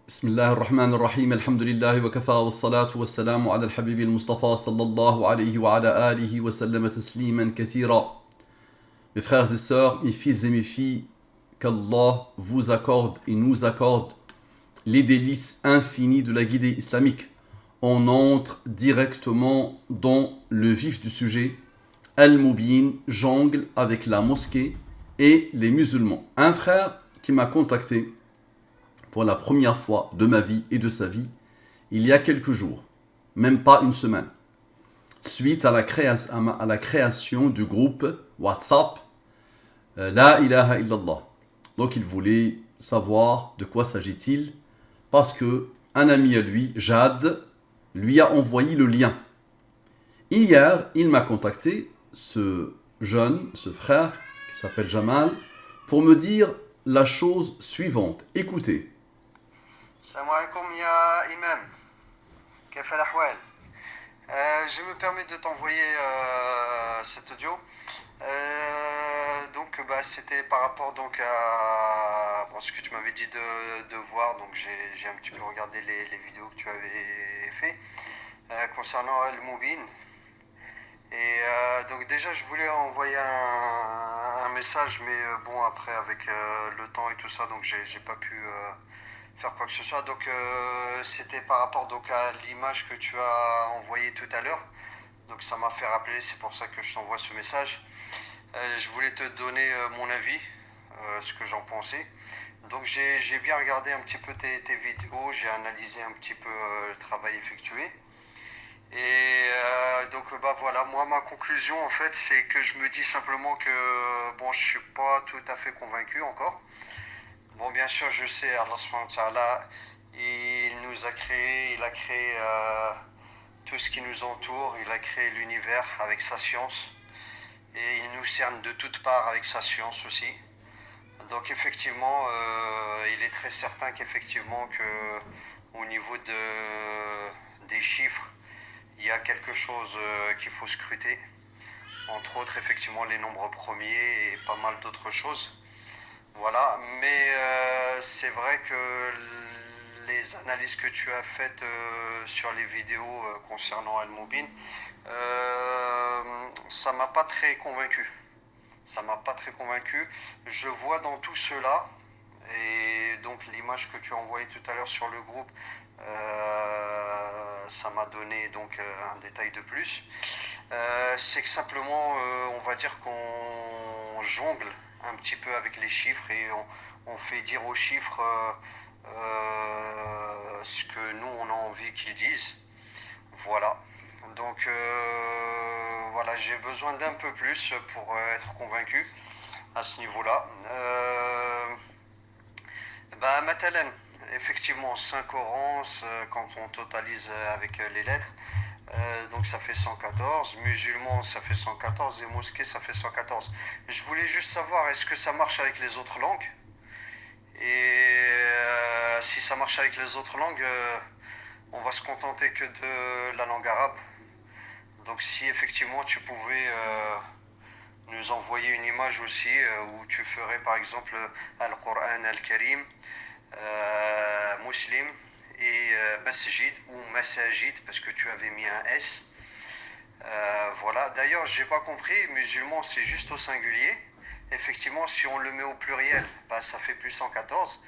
بسم الله الرحمن الرحيم الحمد لله وكفى والصلاة والسلام على الحبيب المصطفى صلى الله عليه وعلى آله وسلم تسليما كثيرا. Mes frères et sœurs, mes fils et mes filles, qu'Allah vous accorde et nous accorde les délices infinies de la guidée islamique. On entre directement dans le vif du sujet. Al-Moubin jongle avec la mosquée et les musulmans. Un frère qui m'a contacté pour la première fois de ma vie et de sa vie, il y a quelques jours, même pas une semaine, suite à la création du groupe WhatsApp La ilaha illallah. Donc il voulait savoir de quoi s'agit-il, parce que un ami à lui, Jad, lui a envoyé le lien. Hier, il m'a contacté, ce jeune, ce frère, qui s'appelle Jamal, pour me dire la chose suivante. Écoutez. Salam alaikum ya Imam, كيف الأحوال? Je me permets de t'envoyer cet audio. C'était par rapport donc à ce que tu m'avais dit de voir. Donc j'ai un petit peu regardé les vidéos que tu avais fait concernant Al-Moubin. Et donc déjà je voulais envoyer un message, mais bon après avec le temps et tout ça, donc j'ai pas pu faire quoi que ce soit. Donc c'était par rapport donc à l'image que tu as envoyée tout à l'heure. Donc ça m'a fait rappeler, c'est pour ça que je t'envoie ce message. Je voulais te donner mon avis, ce que j'en pensais. Donc j'ai bien regardé un petit peu tes vidéos, j'ai analysé un petit peu le travail effectué. Et voilà, moi ma conclusion en fait c'est que je me dis simplement que bon, je suis pas tout à fait convaincu encore. Bon, bien sûr, je sais, Allah subhanahu wa ta'ala, il nous a créé, il a créé tout ce qui nous entoure, il a créé l'univers avec sa science et il nous cerne de toutes parts avec sa science aussi. Donc effectivement, il est très certain qu'effectivement que au niveau des chiffres, il y a quelque chose qu'il faut scruter. Entre autres, effectivement, les nombres premiers et pas mal d'autres choses. Voilà, mais c'est vrai que les analyses que tu as faites sur les vidéos concernant Al-Moubin, ça m'a pas très convaincu. Ça m'a pas très convaincu. Je vois dans tout cela, et donc l'image que tu as envoyée tout à l'heure sur le groupe, ça m'a donné donc un détail de plus. C'est que simplement, on va dire qu'on jongle un petit peu avec les chiffres et on fait dire aux chiffres ce que nous on a envie qu'ils disent. Voilà. Donc voilà, j'ai besoin d'un peu plus pour être convaincu à ce niveau-là. Matalan, effectivement, 5 orangs, quand on totalise avec les lettres, donc ça fait 114, musulmans ça fait 114 et mosquées ça fait 114. Je voulais juste savoir, est-ce que ça marche avec les autres langues? Et si ça marche avec les autres langues, on va se contenter que de la langue arabe. Donc si effectivement tu pouvais nous envoyer une image aussi où tu ferais par exemple Al-Qur'an Al-Karim, Muslim et Masjid ou Masajid parce que tu avais mis un S. Voilà. D'ailleurs, j'ai pas compris, musulman c'est juste au singulier. Effectivement, si on le met au pluriel, ça fait plus 114.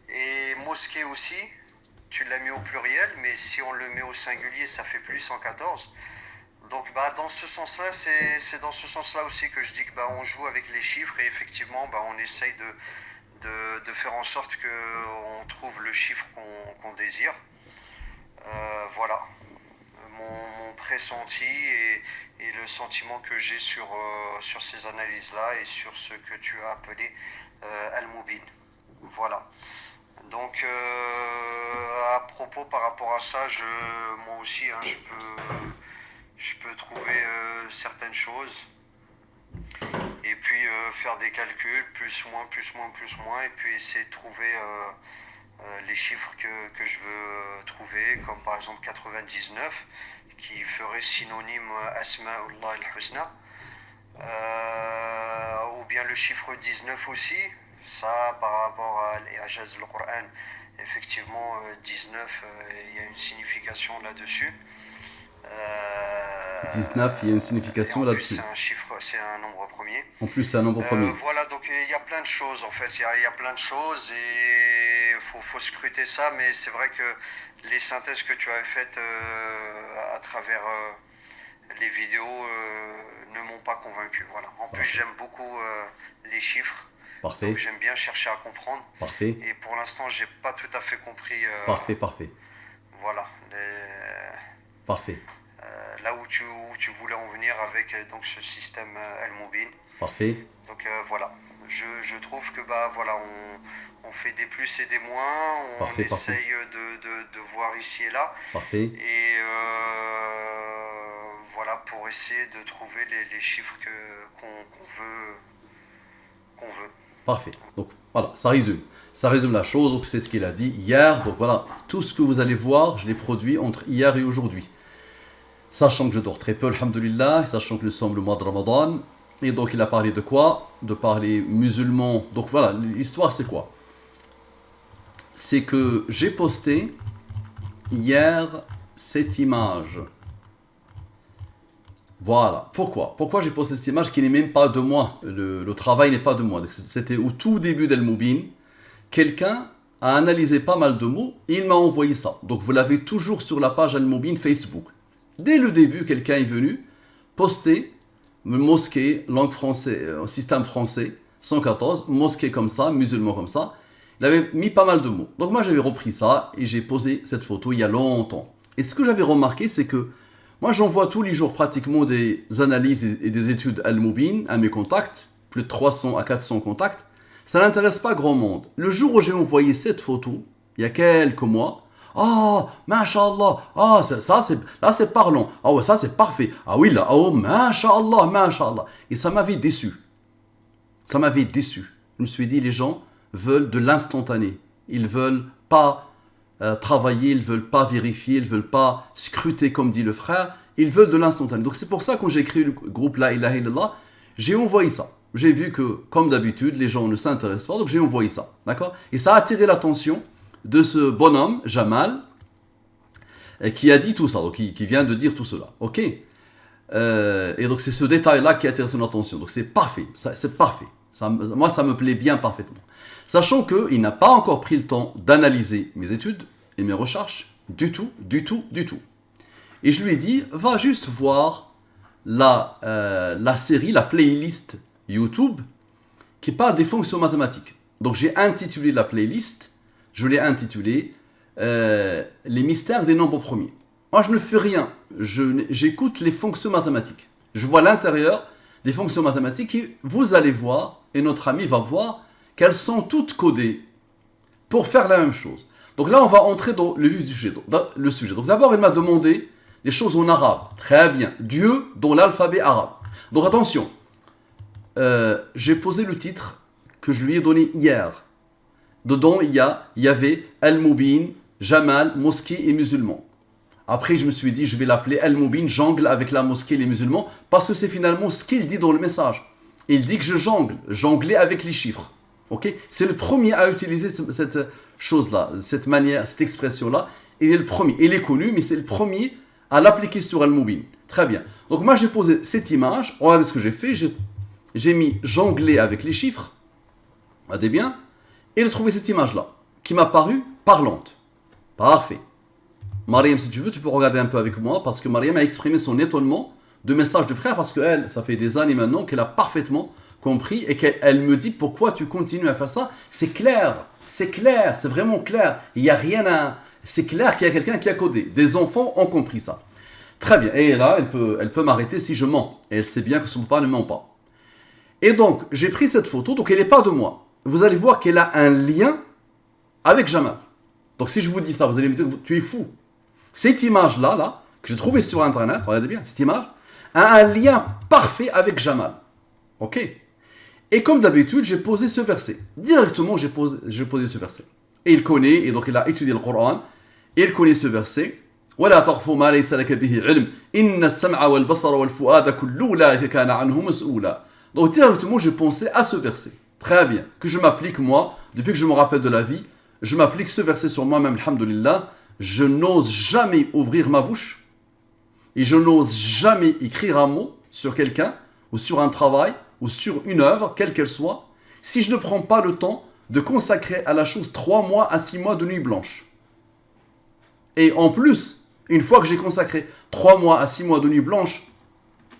Et mosquée aussi, tu l'as mis au pluriel, mais si on le met au singulier, ça fait plus 114. Donc dans ce sens-là, c'est dans ce sens-là aussi que je dis que on joue avec les chiffres et effectivement on essaye de faire en sorte qu'on trouve le chiffre qu'on désire. Voilà mon pressenti et le sentiment que j'ai sur ces analyses-là et sur ce que tu as appelé Al-Moubin. Voilà. Donc à propos par rapport à ça, moi aussi hein, je peux trouver certaines choses et puis faire des calculs, plus, moins, plus, moins, plus, moins, et puis essayer de trouver les chiffres que je veux trouver, comme par exemple 99, qui ferait synonyme Asma'ullah al-Husna, ou bien le chiffre 19 aussi, ça par rapport à l'Ijaz al-Qur'an, effectivement. effectivement 19, il y a une signification là-dessus. 19, il y a une signification et en là-dessus. plus, c'est un chiffre, c'est un nombre premier. En plus, c'est un nombre premier. Voilà, donc il y a plein de choses en fait. Il y a plein de choses et faut scruter ça. Mais c'est vrai que les synthèses que tu as faites à travers les vidéos ne m'ont pas convaincu. Voilà. En plus, j'aime beaucoup les chiffres. Parfait. Donc j'aime bien chercher à comprendre. Parfait. Et pour l'instant, j'ai pas tout à fait compris. Parfait. Voilà. Parfait. Là où tu voulais en venir avec donc ce système Al-Mubin. Parfait. Donc voilà. Je trouve que voilà, on fait des plus et des moins. On essaye de voir ici et là. Parfait. Et voilà, pour essayer de trouver les chiffres qu'on veut. Parfait. Donc voilà, ça résume. Ça résume la chose. Donc c'est ce qu'il a dit hier. Donc voilà, tout ce que vous allez voir, je l'ai produit entre hier et aujourd'hui. Sachant que je dors très peu, alhamdoulilah, sachant que nous sommes le mois de Ramadan. Et donc il a parlé de quoi? De parler musulmans. Donc voilà, l'histoire c'est quoi? C'est que j'ai posté hier cette image. Voilà. Pourquoi j'ai posté cette image qui n'est même pas de moi? Le travail n'est pas de moi. C'était au tout début d'Al-Mubin. Quelqu'un a analysé pas mal de mots et il m'a envoyé ça. Donc vous l'avez toujours sur la page Al-Mubin Facebook. Dès le début, quelqu'un est venu poster mosquée, langue française, système français, 114, mosquée comme ça, musulman comme ça. Il avait mis pas mal de mots. Donc moi j'avais repris ça et j'ai posé cette photo il y a longtemps. Et ce que j'avais remarqué, c'est que moi j'envoie tous les jours pratiquement des analyses et des études Al-Mubin à mes contacts, plus de 300 à 400 contacts. Ça n'intéresse pas grand monde. Le jour où j'ai envoyé cette photo, il y a quelques mois, ah, masha'Allah, ah, là c'est parlant, ah ouais, ça c'est parfait, ah oui là, oh, masha'Allah. Et ça m'avait déçu. Ça m'avait déçu. Je me suis dit, les gens veulent de l'instantané. Ils veulent pas travailler, ils veulent pas vérifier, ils veulent pas scruter comme dit le frère, ils veulent de l'instantané. Donc c'est pour ça que quand j'ai écrit le groupe La ilaha illallah, j'ai envoyé ça. J'ai vu que, comme d'habitude, les gens ne s'intéressent pas, donc j'ai envoyé ça. D'accord? Et ça a attiré l'attention de ce bonhomme, Jamal, qui a dit tout ça, donc qui vient de dire tout cela. Ok? Et donc c'est ce détail-là qui a attiré son attention. Donc c'est parfait, c'est parfait. Moi, ça me plaît bien parfaitement. Sachant qu'il n'a pas encore pris le temps d'analyser mes études et mes recherches, du tout. Et je lui ai dit, va juste voir la série, la playlist YouTube qui parle des fonctions mathématiques. Donc j'ai intitulé la playlist, je l'ai intitulé les mystères des nombres premiers. Moi je ne fais rien, j'écoute les fonctions mathématiques. Je vois l'intérieur des fonctions mathématiques et vous allez voir, et notre ami va voir, qu'elles sont toutes codées pour faire la même chose. Donc là on va entrer dans le vif du sujet. Donc d'abord il m'a demandé des choses en arabe. Très bien, Dieu dans l'alphabet arabe. Donc attention, j'ai posé le titre que je lui ai donné hier. Dedans, il y avait Al-Mubin, Jamal, mosquée et musulmans. Après, je me suis dit, je vais l'appeler Al-Mubin, jongle avec la mosquée et les musulmans, parce que c'est finalement ce qu'il dit dans le message. Il dit que je jongler avec les chiffres. Ok? C'est le premier à utiliser cette chose-là, cette manière, cette expression-là. Il est le premier. Il est connu, mais c'est le premier à l'appliquer sur Al-Mubin. Très bien. Donc moi, j'ai posé cette image. Regardez ce que j'ai fait. J'ai mis jongler avec les chiffres. Regardez bien. Et j'ai trouvé cette image-là, qui m'a paru parlante. Parfait. Mariam, si tu veux, tu peux regarder un peu avec moi, parce que Mariam a exprimé son étonnement de message du frère, parce qu'elle, ça fait des années maintenant qu'elle a parfaitement compris, et qu'elle me dit, pourquoi tu continues à faire ça? C'est clair, c'est vraiment clair. Il n'y a rien à... C'est clair qu'il y a quelqu'un qui a codé. Des enfants ont compris ça. Très bien. Et là, elle peut m'arrêter si je mens. Et elle sait bien que son papa ne ment pas. Et donc, j'ai pris cette photo, donc elle n'est pas de moi. Vous allez voir qu'elle a un lien avec Jamal. Donc si je vous dis ça, vous allez me dire, tu es fou. Cette image-là, que j'ai trouvée sur Internet, regardez bien, cette image, a un lien parfait avec Jamal. Ok? Et comme d'habitude, j'ai posé ce verset. Directement, j'ai posé ce verset. Et il connaît, et donc il a étudié le Coran, et il connaît ce verset. ولا تقف ما ليس لك به علم إن السمع والبصر والفؤاد كل أولئك كان عنه مسؤولا. Donc directement, j'ai pensé à ce verset. Très bien. Que je m'applique moi, depuis que je me rappelle de la vie, je m'applique ce verset sur moi-même, alhamdoulilah, je n'ose jamais ouvrir ma bouche et je n'ose jamais écrire un mot sur quelqu'un ou sur un travail ou sur une œuvre, quelle qu'elle soit, si je ne prends pas le temps de consacrer à la chose 3 mois à 6 mois de nuit blanche. Et en plus, une fois que j'ai consacré 3 mois à 6 mois de nuit blanche,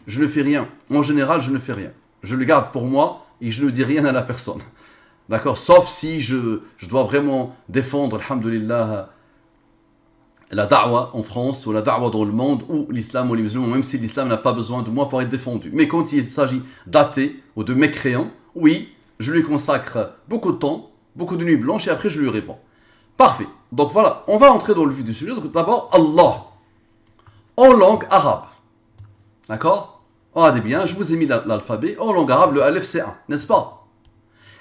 je ne fais rien. En général, je ne fais rien. Je le garde pour moi et je ne dis rien à la personne. D'accord? Sauf si je dois vraiment défendre, alhamdoulilah, la da'wa en France ou la da'wa dans le monde ou l'islam ou les musulmans, même si l'islam n'a pas besoin de moi pour être défendu. Mais quand il s'agit d'athées ou de mécréants, oui, je lui consacre beaucoup de temps, beaucoup de nuits blanches et après je lui réponds. Parfait. Donc voilà, on va entrer dans le vif du sujet. Donc d'abord, Allah, en langue arabe. D'accord? Regardez bien, je vous ai mis l'alphabet. En langue arabe, le alif c'est 1, n'est-ce pas?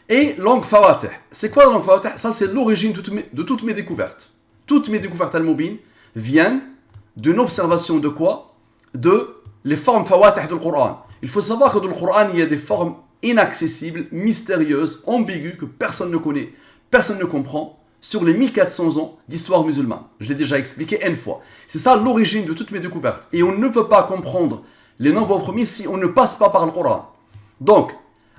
Et langue fawatih. C'est quoi la langue fawatih? Ça c'est l'origine de toutes mes découvertes. Toutes mes découvertes al-Mubin viennent d'une observation de quoi? De les formes fawatih du Coran. Il faut savoir que dans le Coran, il y a des formes inaccessibles, mystérieuses, ambiguës, que personne ne connaît, personne ne comprend, sur les 1400 ans d'histoire musulmane. Je l'ai déjà expliqué une fois. C'est ça l'origine de toutes mes découvertes. Et on ne peut pas comprendre les nombres premiers si on ne passe pas par le Coran. Donc,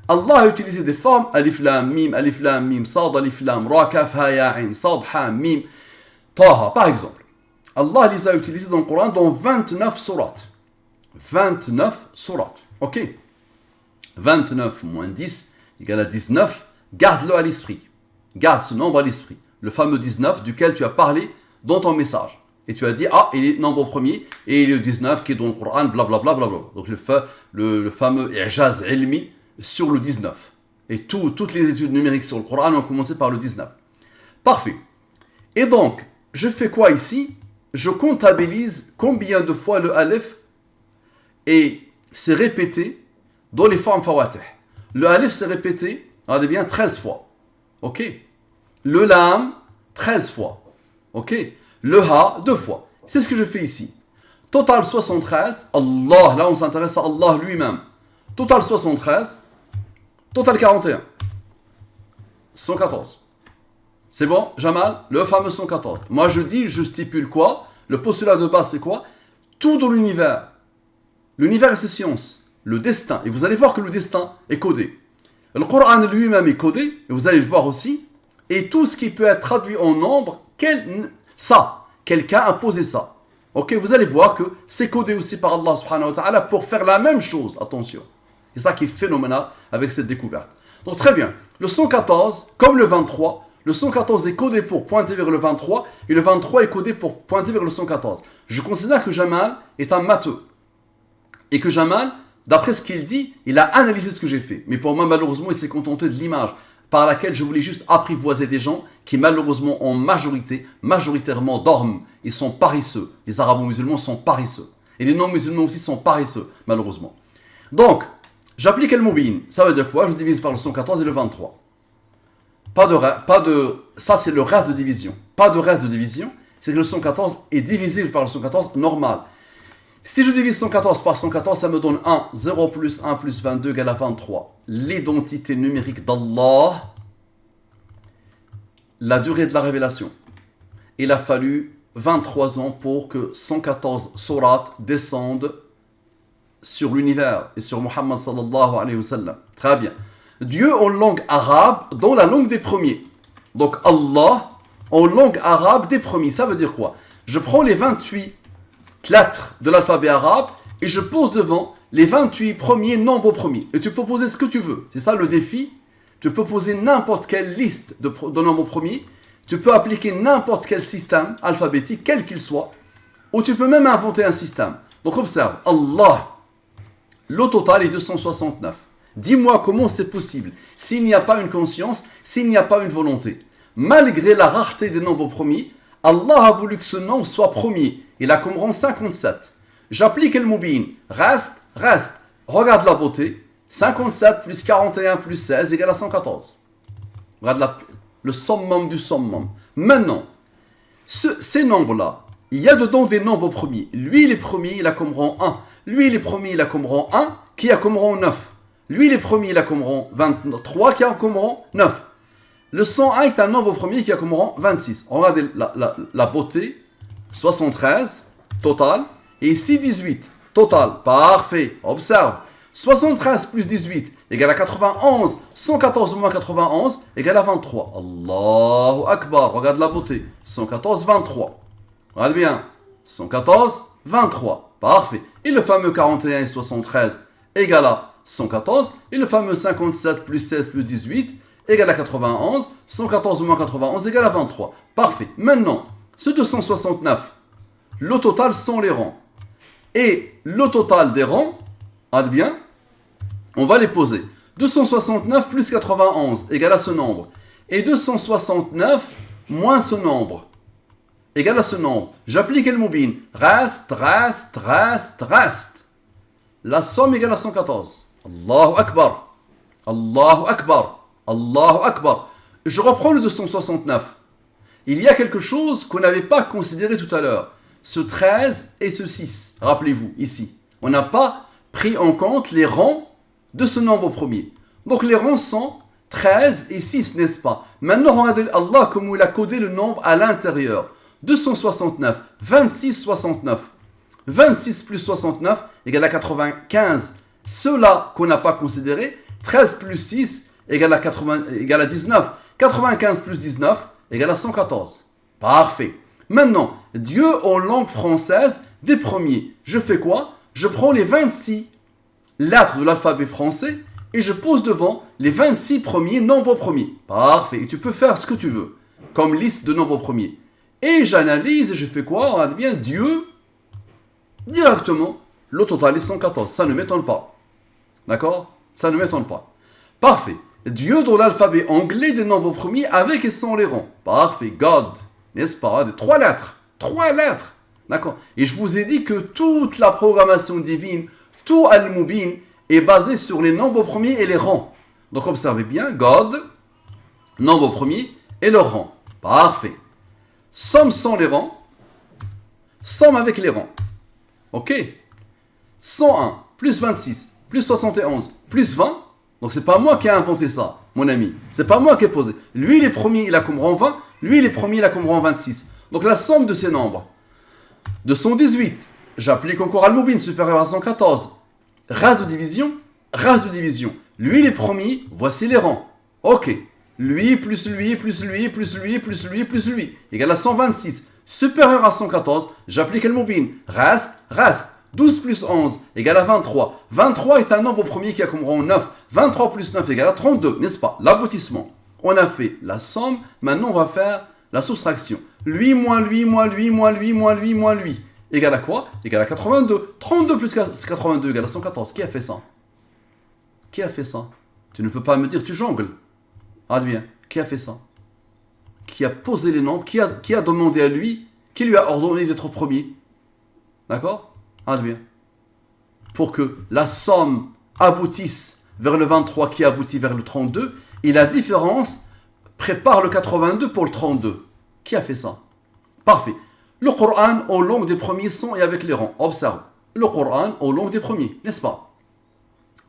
Allah a utilisé des formes alif lam mim, sad alif lam, ra kaf ha ya ain, sad ha mim, taha, par exemple. Allah les a utilisés dans le Coran dans 29 sourates. 29 sourates. Ok? 29 moins 10 égale à 19. Garde-le à l'esprit. Garde ce nombre à l'esprit. Le fameux 19 duquel tu as parlé dans ton message. Et tu as dit, ah, il est nombre premier, et il est le 19 qui est dans le Coran, blablabla. Donc le fameux i'jaz ilmi sur le 19. Et toutes les études numériques sur le Coran ont commencé par le 19. Parfait. Et donc, je fais quoi ici? Je comptabilise combien de fois le alif s'est répété dans les formes fawatih. Le alif s'est répété, regardez bien, 13 fois. Ok? Le lam, 13 fois. Ok? Le ha, 2 fois. C'est ce que je fais ici. Total 73. Allah, là on s'intéresse à Allah lui-même. Total 73. Total 41. 114. C'est bon, Jamal? Le fameux 114. Moi je dis, je stipule quoi? Le postulat de base c'est quoi? Tout dans l'univers. L'univers et ses sciences. Le destin. Et vous allez voir que le destin est codé. Le Coran lui-même est codé. Et vous allez le voir aussi. Et tout ce qui peut être traduit en nombre, quelqu'un a posé ça. Ok, vous allez voir que c'est codé aussi par Allah subhanahu wa ta'ala pour faire la même chose. Attention. C'est ça qui est phénoménal avec cette découverte. Donc très bien. Le 114, comme le 23, le 114 est codé pour pointer vers le 23 et le 23 est codé pour pointer vers le 114. Je considère que Jamal est un matheux. Et que Jamal, d'après ce qu'il dit, il a analysé ce que j'ai fait. Mais pour moi, malheureusement, il s'est contenté de l'image par laquelle je voulais juste apprivoiser des gens qui malheureusement en majoritairement dorment. Ils sont paresseux. Les arabo-musulmans sont paresseux. Et les non-musulmans aussi sont paresseux, malheureusement. Donc, j'applique le mubin. Ça veut dire quoi? Je divise par le 114 et le 23. Ça c'est le reste de division. Pas de reste de division, c'est que le 114 est divisé par le 114 normal. Si je divise 114 par 114, ça me donne 1. 0 plus 1 plus 22 égale à 23. L'identité numérique d'Allah, la durée de la révélation. Il a fallu 23 ans pour que 114 sourates descendent sur l'univers et sur Muhammad sallallahu alayhi wa sallam. Très bien. Dieu en langue arabe, dans la langue des premiers. Donc Allah en langue arabe des premiers. Ça veut dire quoi? Je prends les 28 lettres de l'alphabet arabe et je pose devant les 28 premiers nombres premiers. Et tu peux poser ce que tu veux. C'est ça le défi. Tu peux poser n'importe quelle liste de nombres premiers. Tu peux appliquer n'importe quel système alphabétique, quel qu'il soit. Ou tu peux même inventer un système. Donc observe. Allah. Le total est 269. Dis-moi comment c'est possible. S'il n'y a pas une conscience, s'il n'y a pas une volonté. Malgré la rareté des nombres premiers, Allah a voulu que ce nombre soit premier. Il a comme rang 57. J'applique le mubin. Reste. Regarde la beauté. 57 plus 41 plus 16 égale à 114. Regarde le summum du summum. Maintenant, ces nombres-là, il y a dedans des nombres premiers. Lui, il est premier, il a comme rang 1. Lui, il est premier, il a comme rang 1, qui a comme rang 9. Lui, il est premier, il a comme rang 23, qui a comme rang 9. Le 101 est un nombre premier qui a comme rang 26. Regardez la beauté. 73, total. Et ici, 18, total. Parfait. Observe. 73 plus 18 égale à 91. 114 moins 91 égale à 23. Allahu Akbar. Regarde la beauté. 114, 23. Regarde bien. 114, 23. Parfait. Et le fameux 41 et 73 égale à 114. Et le fameux 57 plus 16 plus 18 égale à 91. 114 moins 91 égale à 23. Parfait. Maintenant, ce 269, le total sont les rangs. Et le total des rangs, regarde bien, on va les poser. 269 plus 91 égale à ce nombre. Et 269 moins ce nombre égale à ce nombre. J'applique le moubin. Reste. La somme égale à 114. Allahu Akbar. Allahu Akbar. Allahu Akbar. Je reprends le 269. Il y a quelque chose qu'on n'avait pas considéré tout à l'heure. Ce 13 et ce 6. Rappelez-vous, ici. On n'a pas pris en compte les rangs de ce nombre premier. Donc les rangs sont 13 et 6, n'est-ce pas? Maintenant, regardez Allah comme il a codé le nombre à l'intérieur. 269, 26, 69. 26 plus 69 égale à 95. Ceux-là qu'on n'a pas considéré, 13 plus 6 égale à 19. 95 plus 19 égale à 114. Parfait. Maintenant, Dieu en langue française des premiers. Je fais quoi? Je prends les 26 lettres de l'alphabet français et je pose devant les 26 premiers nombres premiers. Parfait. Et tu peux faire ce que tu veux comme liste de nombres premiers. Et j'analyse et je fais quoi? On a bien Dieu directement. Le total est 114. Ça ne m'étonne pas. D'accord? Ça ne m'étonne pas. Parfait. Dieu dans l'alphabet anglais des nombres premiers avec et sans les rangs. Parfait. God. N'est-ce pas? Des 3 lettres. 3 lettres. D'accord? Et je vous ai dit que toute la programmation divine, tout Al-Mubin est basé sur les nombres premiers et les rangs. Donc observez bien. God, nombre premier et le rang. Parfait. Somme sans les rangs. Somme avec les rangs. Ok? 101 plus 26 plus 71 plus 20. Donc c'est pas moi qui ai inventé ça, mon ami. C'est pas moi qui ai posé. Lui, il est premier, il a comme rang 20. Lui, il est premier, il a comme rang 26. Donc la somme de ces nombres. 218. J'applique encore Al-Mubin supérieur à 114. Race de division. Race de division. Lui, il est premier. Voici les rangs. Ok. Lui, plus lui, plus lui, plus lui, plus lui, plus lui. Égale à 126. Supérieur à 114. J'applique Al-Mubin. Reste. 12 plus 11 égale à 23. 23 est un nombre premier qui a comme rang 9. 23 plus 9 égale à 32, n'est-ce pas? L'aboutissement. On a fait la somme, maintenant on va faire la soustraction. Lui moins lui moins lui moins lui moins lui moins lui. Égale à quoi? Égale à 82. 32 plus 82 égale à 114. Qui a fait ça? Qui a fait ça? Tu ne peux pas me dire, tu jongles. Ah bien, qui a fait ça? Qui a posé les nombres? Qui a demandé à lui? Qui lui a ordonné d'être premier? D'accord? Ah bien. Pour que la somme aboutisse vers le 23 qui aboutit vers le 32, et la différence prépare le 82 pour le 32. Qui a fait ça? Parfait. Le Coran au long des premiers sons et avec les rangs. Observe. Le Coran au long des premiers, n'est-ce pas?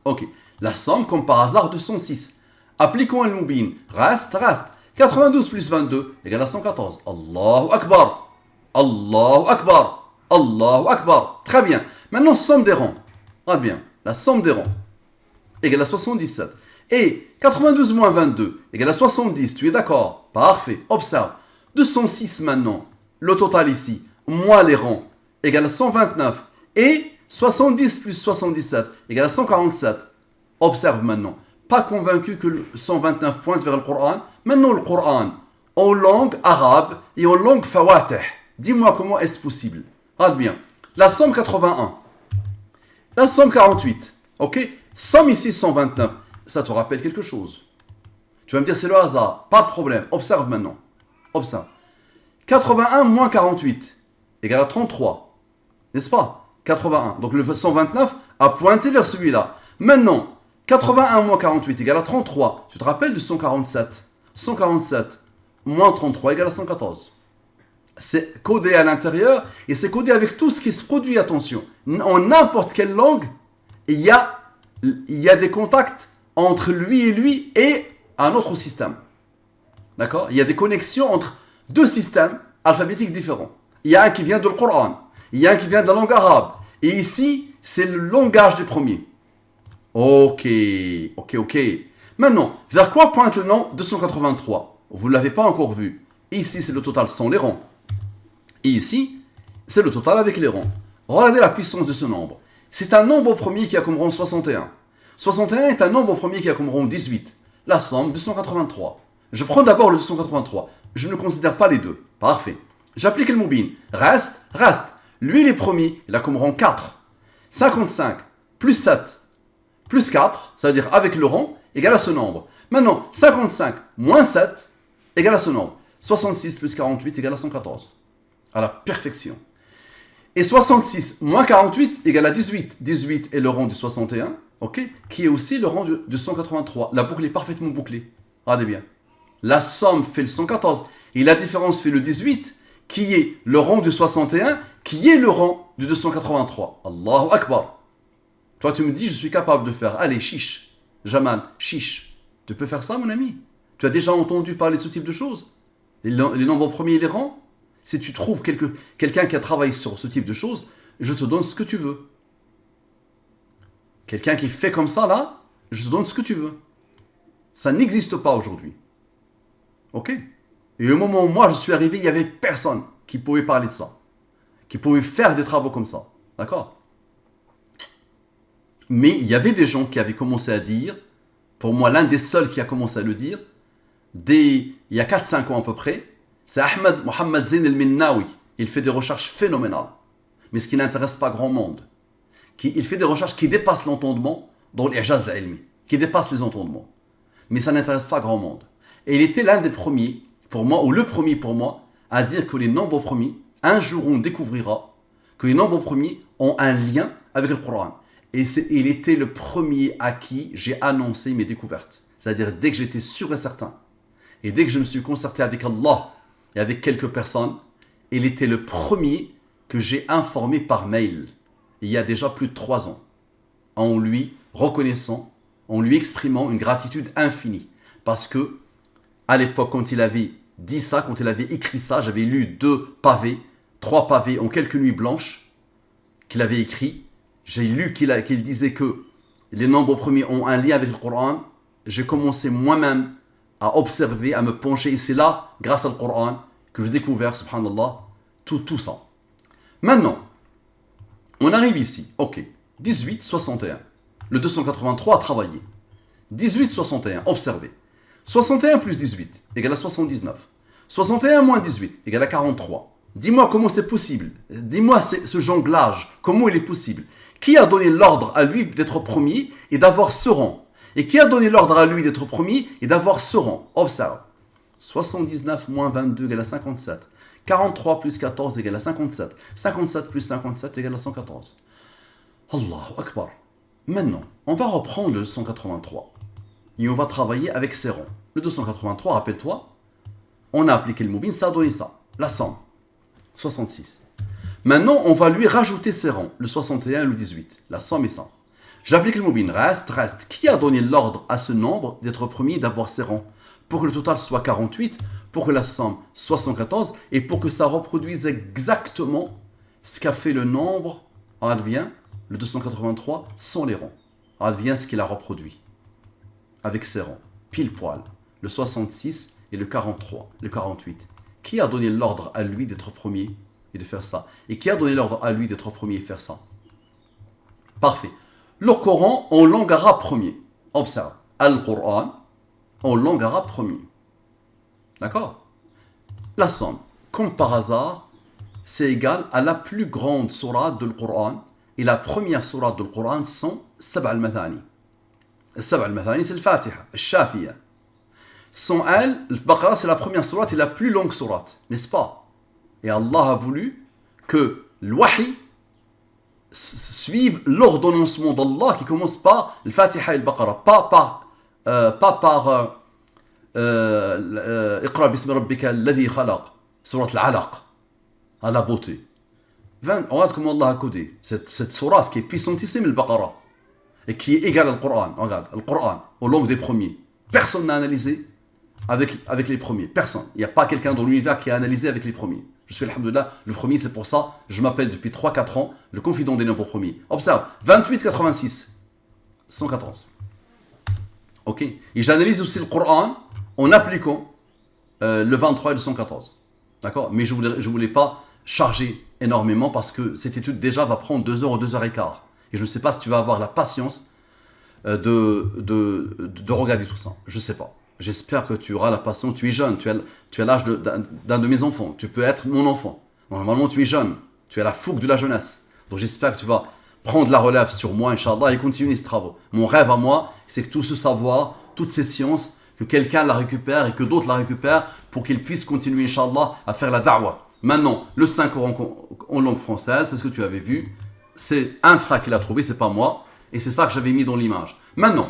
Ok. La somme, comme par hasard, de 106. Appliquons un Mubin. Reste. 92 plus 22 égale à 114. Allahu Akbar. Allahu Akbar. Allahu Akbar. Très bien. Maintenant, somme des rangs. Ah bien. La somme des rangs égale à 77. Et 92 moins 22 égale à 70. Tu es d'accord? Parfait. Observe. 206 maintenant. Le total ici, moins les rangs, égale à 129. Et 70 plus 77 égale à 147. Observe maintenant. Pas convaincu que le 129 pointe vers le Coran. Maintenant le Coran, en langue arabe et en langue fawatih. Dis-moi comment est-ce possible. Regarde bien. La somme 81. La somme 48. Ok? Somme ici 129. Ça te rappelle quelque chose. Tu vas me dire c'est le hasard. Pas de problème. Observe maintenant. Observe. 81 moins 48 égale à 33. N'est-ce pas? 81. Donc le 129 a pointé vers celui-là. Maintenant, 81 moins 48 égale à 33. Tu te rappelles de 147? 147 moins 33 égale à 114. C'est codé à l'intérieur et c'est codé avec tout ce qui se produit, attention. En n'importe quelle langue, il y a des contacts entre lui et un autre système. D'accord? Il y a des connexions entre deux systèmes alphabétiques différents. Il y a un qui vient de le Coran, il y a un qui vient de la langue arabe. Et ici, c'est le langage des premiers. Ok. Maintenant, vers quoi pointe le nom 283? Vous ne l'avez pas encore vu. Ici, c'est le total sans les rangs. Et ici, c'est le total avec les rangs. Regardez la puissance de ce nombre. C'est un nombre premier qui a comme rang 61. 61 est un nombre premier qui a comme rang 18. La somme 283. Je prends d'abord le 283. Je ne considère pas les deux. Parfait. J'applique le moubin. Reste. Lui, il est premier. Il a comme rang 4. 55 plus 7 plus 4, c'est-à-dire avec le rang, égale à ce nombre. Maintenant, 55 moins 7 égale à ce nombre. 66 plus 48 égale à 114. À la perfection. Et 66 moins 48 égale à 18. 18 est le rang du 61, ok, qui est aussi le rang du 183. La boucle est parfaitement bouclée. Regardez bien. La somme fait le 114 et la différence fait le 18, qui est le rang du 61, qui est le rang du 283. Allahu Akbar. Toi, tu me dis, je suis capable de faire. Allez, chiche. Jamal, chiche. Tu peux faire ça, mon ami? Tu as déjà entendu parler de ce type de choses? Les nombres premiers et les rangs? Si tu trouves quelqu'un qui a travaillé sur ce type de choses, je te donne ce que tu veux. Quelqu'un qui fait comme ça, là, je te donne ce que tu veux. Ça n'existe pas aujourd'hui. Ok? Et au moment où moi je suis arrivé, il n'y avait personne qui pouvait parler de ça. Qui pouvait faire des travaux comme ça. D'accord? Mais il y avait des gens qui avaient commencé à dire, pour moi l'un des seuls qui a commencé à le dire, il y a 4-5 ans à peu près, c'est Ahmed Mohamed Zain el-Minnawi. Il fait des recherches phénoménales, mais ce qui n'intéresse pas grand monde. Il fait des recherches qui dépassent l'entendement dans l'Ijaz al-Ilmi, qui dépassent les entendements. Mais ça n'intéresse pas grand monde. Et il était l'un des premiers, pour moi, ou le premier pour moi, à dire que les nombres premiers, un jour on découvrira que les nombres premiers ont un lien avec le Coran. Et il était le premier à qui j'ai annoncé mes découvertes. C'est-à-dire dès que j'étais sûr et certain, et dès que je me suis concerté avec Allah et avec quelques personnes, il était le premier que j'ai informé par mail, il y a déjà plus de 3 ans, en lui reconnaissant, en lui exprimant une gratitude infinie. Parce que, à l'époque, quand il avait dit ça, quand il avait écrit ça, j'avais lu 3 pavés en quelques nuits blanches qu'il avait écrit. J'ai lu qu'il disait que les nombres premiers ont un lien avec le Coran. J'ai commencé moi-même à observer, à me pencher. Et c'est là, grâce au Coran, que j'ai découvert, subhanallah, tout ça. Maintenant, on arrive ici. Ok. 18, 61. Le 283 a travaillé. 18, 61. Observez. 61 plus 18 égale à 79. 61 moins 18 égale à 43. Dis-moi comment c'est possible. Dis-moi ce jonglage. Comment il est possible? Qui a donné l'ordre à lui d'être premier et d'avoir ce rang? Et qui a donné l'ordre à lui d'être premier et d'avoir ce rang? Observe. 79 moins 22 égale à 57. 43 plus 14 égale à 57. 57 plus 57 égale à 114. Allahu Akbar. Maintenant, on va reprendre le 283. Et on va travailler avec ses rangs. Le 283, rappelle-toi, on a appliqué le moubin, ça a donné ça. La somme. 66. Maintenant, on va lui rajouter ses rangs, le 61 et le 18. La somme est ça. J'applique le moubin, reste. Qui a donné l'ordre à ce nombre d'être premier et d'avoir ses rangs? Pour que le total soit 48, pour que la somme soit 114, et pour que ça reproduise exactement ce qu'a fait le nombre, regarde bien, le 283, sans les rangs. Regarde bien ce qu'il a reproduit, avec ses rangs, pile poil, le 66 et le 43, le 48. Qui a donné l'ordre à lui d'être premier et de faire ça? Et qui a donné l'ordre à lui d'être premier et faire ça? Parfait. Le Coran en langue arabe premier. Observe. Al-Qur'an en langue arabe premier. D'accord? La somme, comme par hasard, c'est égal à la plus grande sourate du Coran. Et la première sourate du Coran sont Sab' al-Mathani. Sab' al-Mathani, c'est le Fatiha, le Shafiya. Sans elle, le Baqarah, c'est la première sourate et la plus longue sourate, n'est-ce pas? Et Allah a voulu que le Wahi suive l'ordonnancement d'Allah qui commence par le Fatiha et le Baqarah, pas par Iqra bismi rabbika alladhi khalaq, sourate al-Alaq, à la beauté. Regarde comment Allah a codé cette sourate qui est puissantissime, le Baqarah, et qui est égale au Coran. Regarde, le Coran, aux langues des premiers. Personne n'a analysé. avec les premiers. Personne. Il n'y a pas quelqu'un dans l'univers qui a analysé avec les premiers. Je suis, alhamdoulilah, le premier, c'est pour ça, je m'appelle depuis 3-4 ans le confident des nombres premiers. Observe, 28, 86, 114. Ok. Et j'analyse aussi le Coran en appliquant le 23 et le 114. D'accord. Mais je voulais pas charger énormément parce que cette étude déjà va prendre 2 heures ou 2 heures et quart. Et je ne sais pas si tu vas avoir la patience de regarder tout ça. Je ne sais pas. J'espère que tu auras la patience. Tu es jeune, tu as l'âge d'un de mes enfants. Tu peux être mon enfant. Normalement, tu es jeune. Tu as la fougue de la jeunesse. Donc j'espère que tu vas prendre la relève sur moi, Inch'Allah, et continuer ces travaux. Mon rêve à moi, c'est que tout ce savoir, toutes ces sciences, que quelqu'un la récupère et que d'autres la récupèrent pour qu'ils puissent continuer, Inch'Allah, à faire la da'wah. Maintenant, le Saint-Coran en langue française, c'est ce que tu avais vu. C'est un frère qui l'a trouvé, c'est pas moi. Et c'est ça que j'avais mis dans l'image. Maintenant,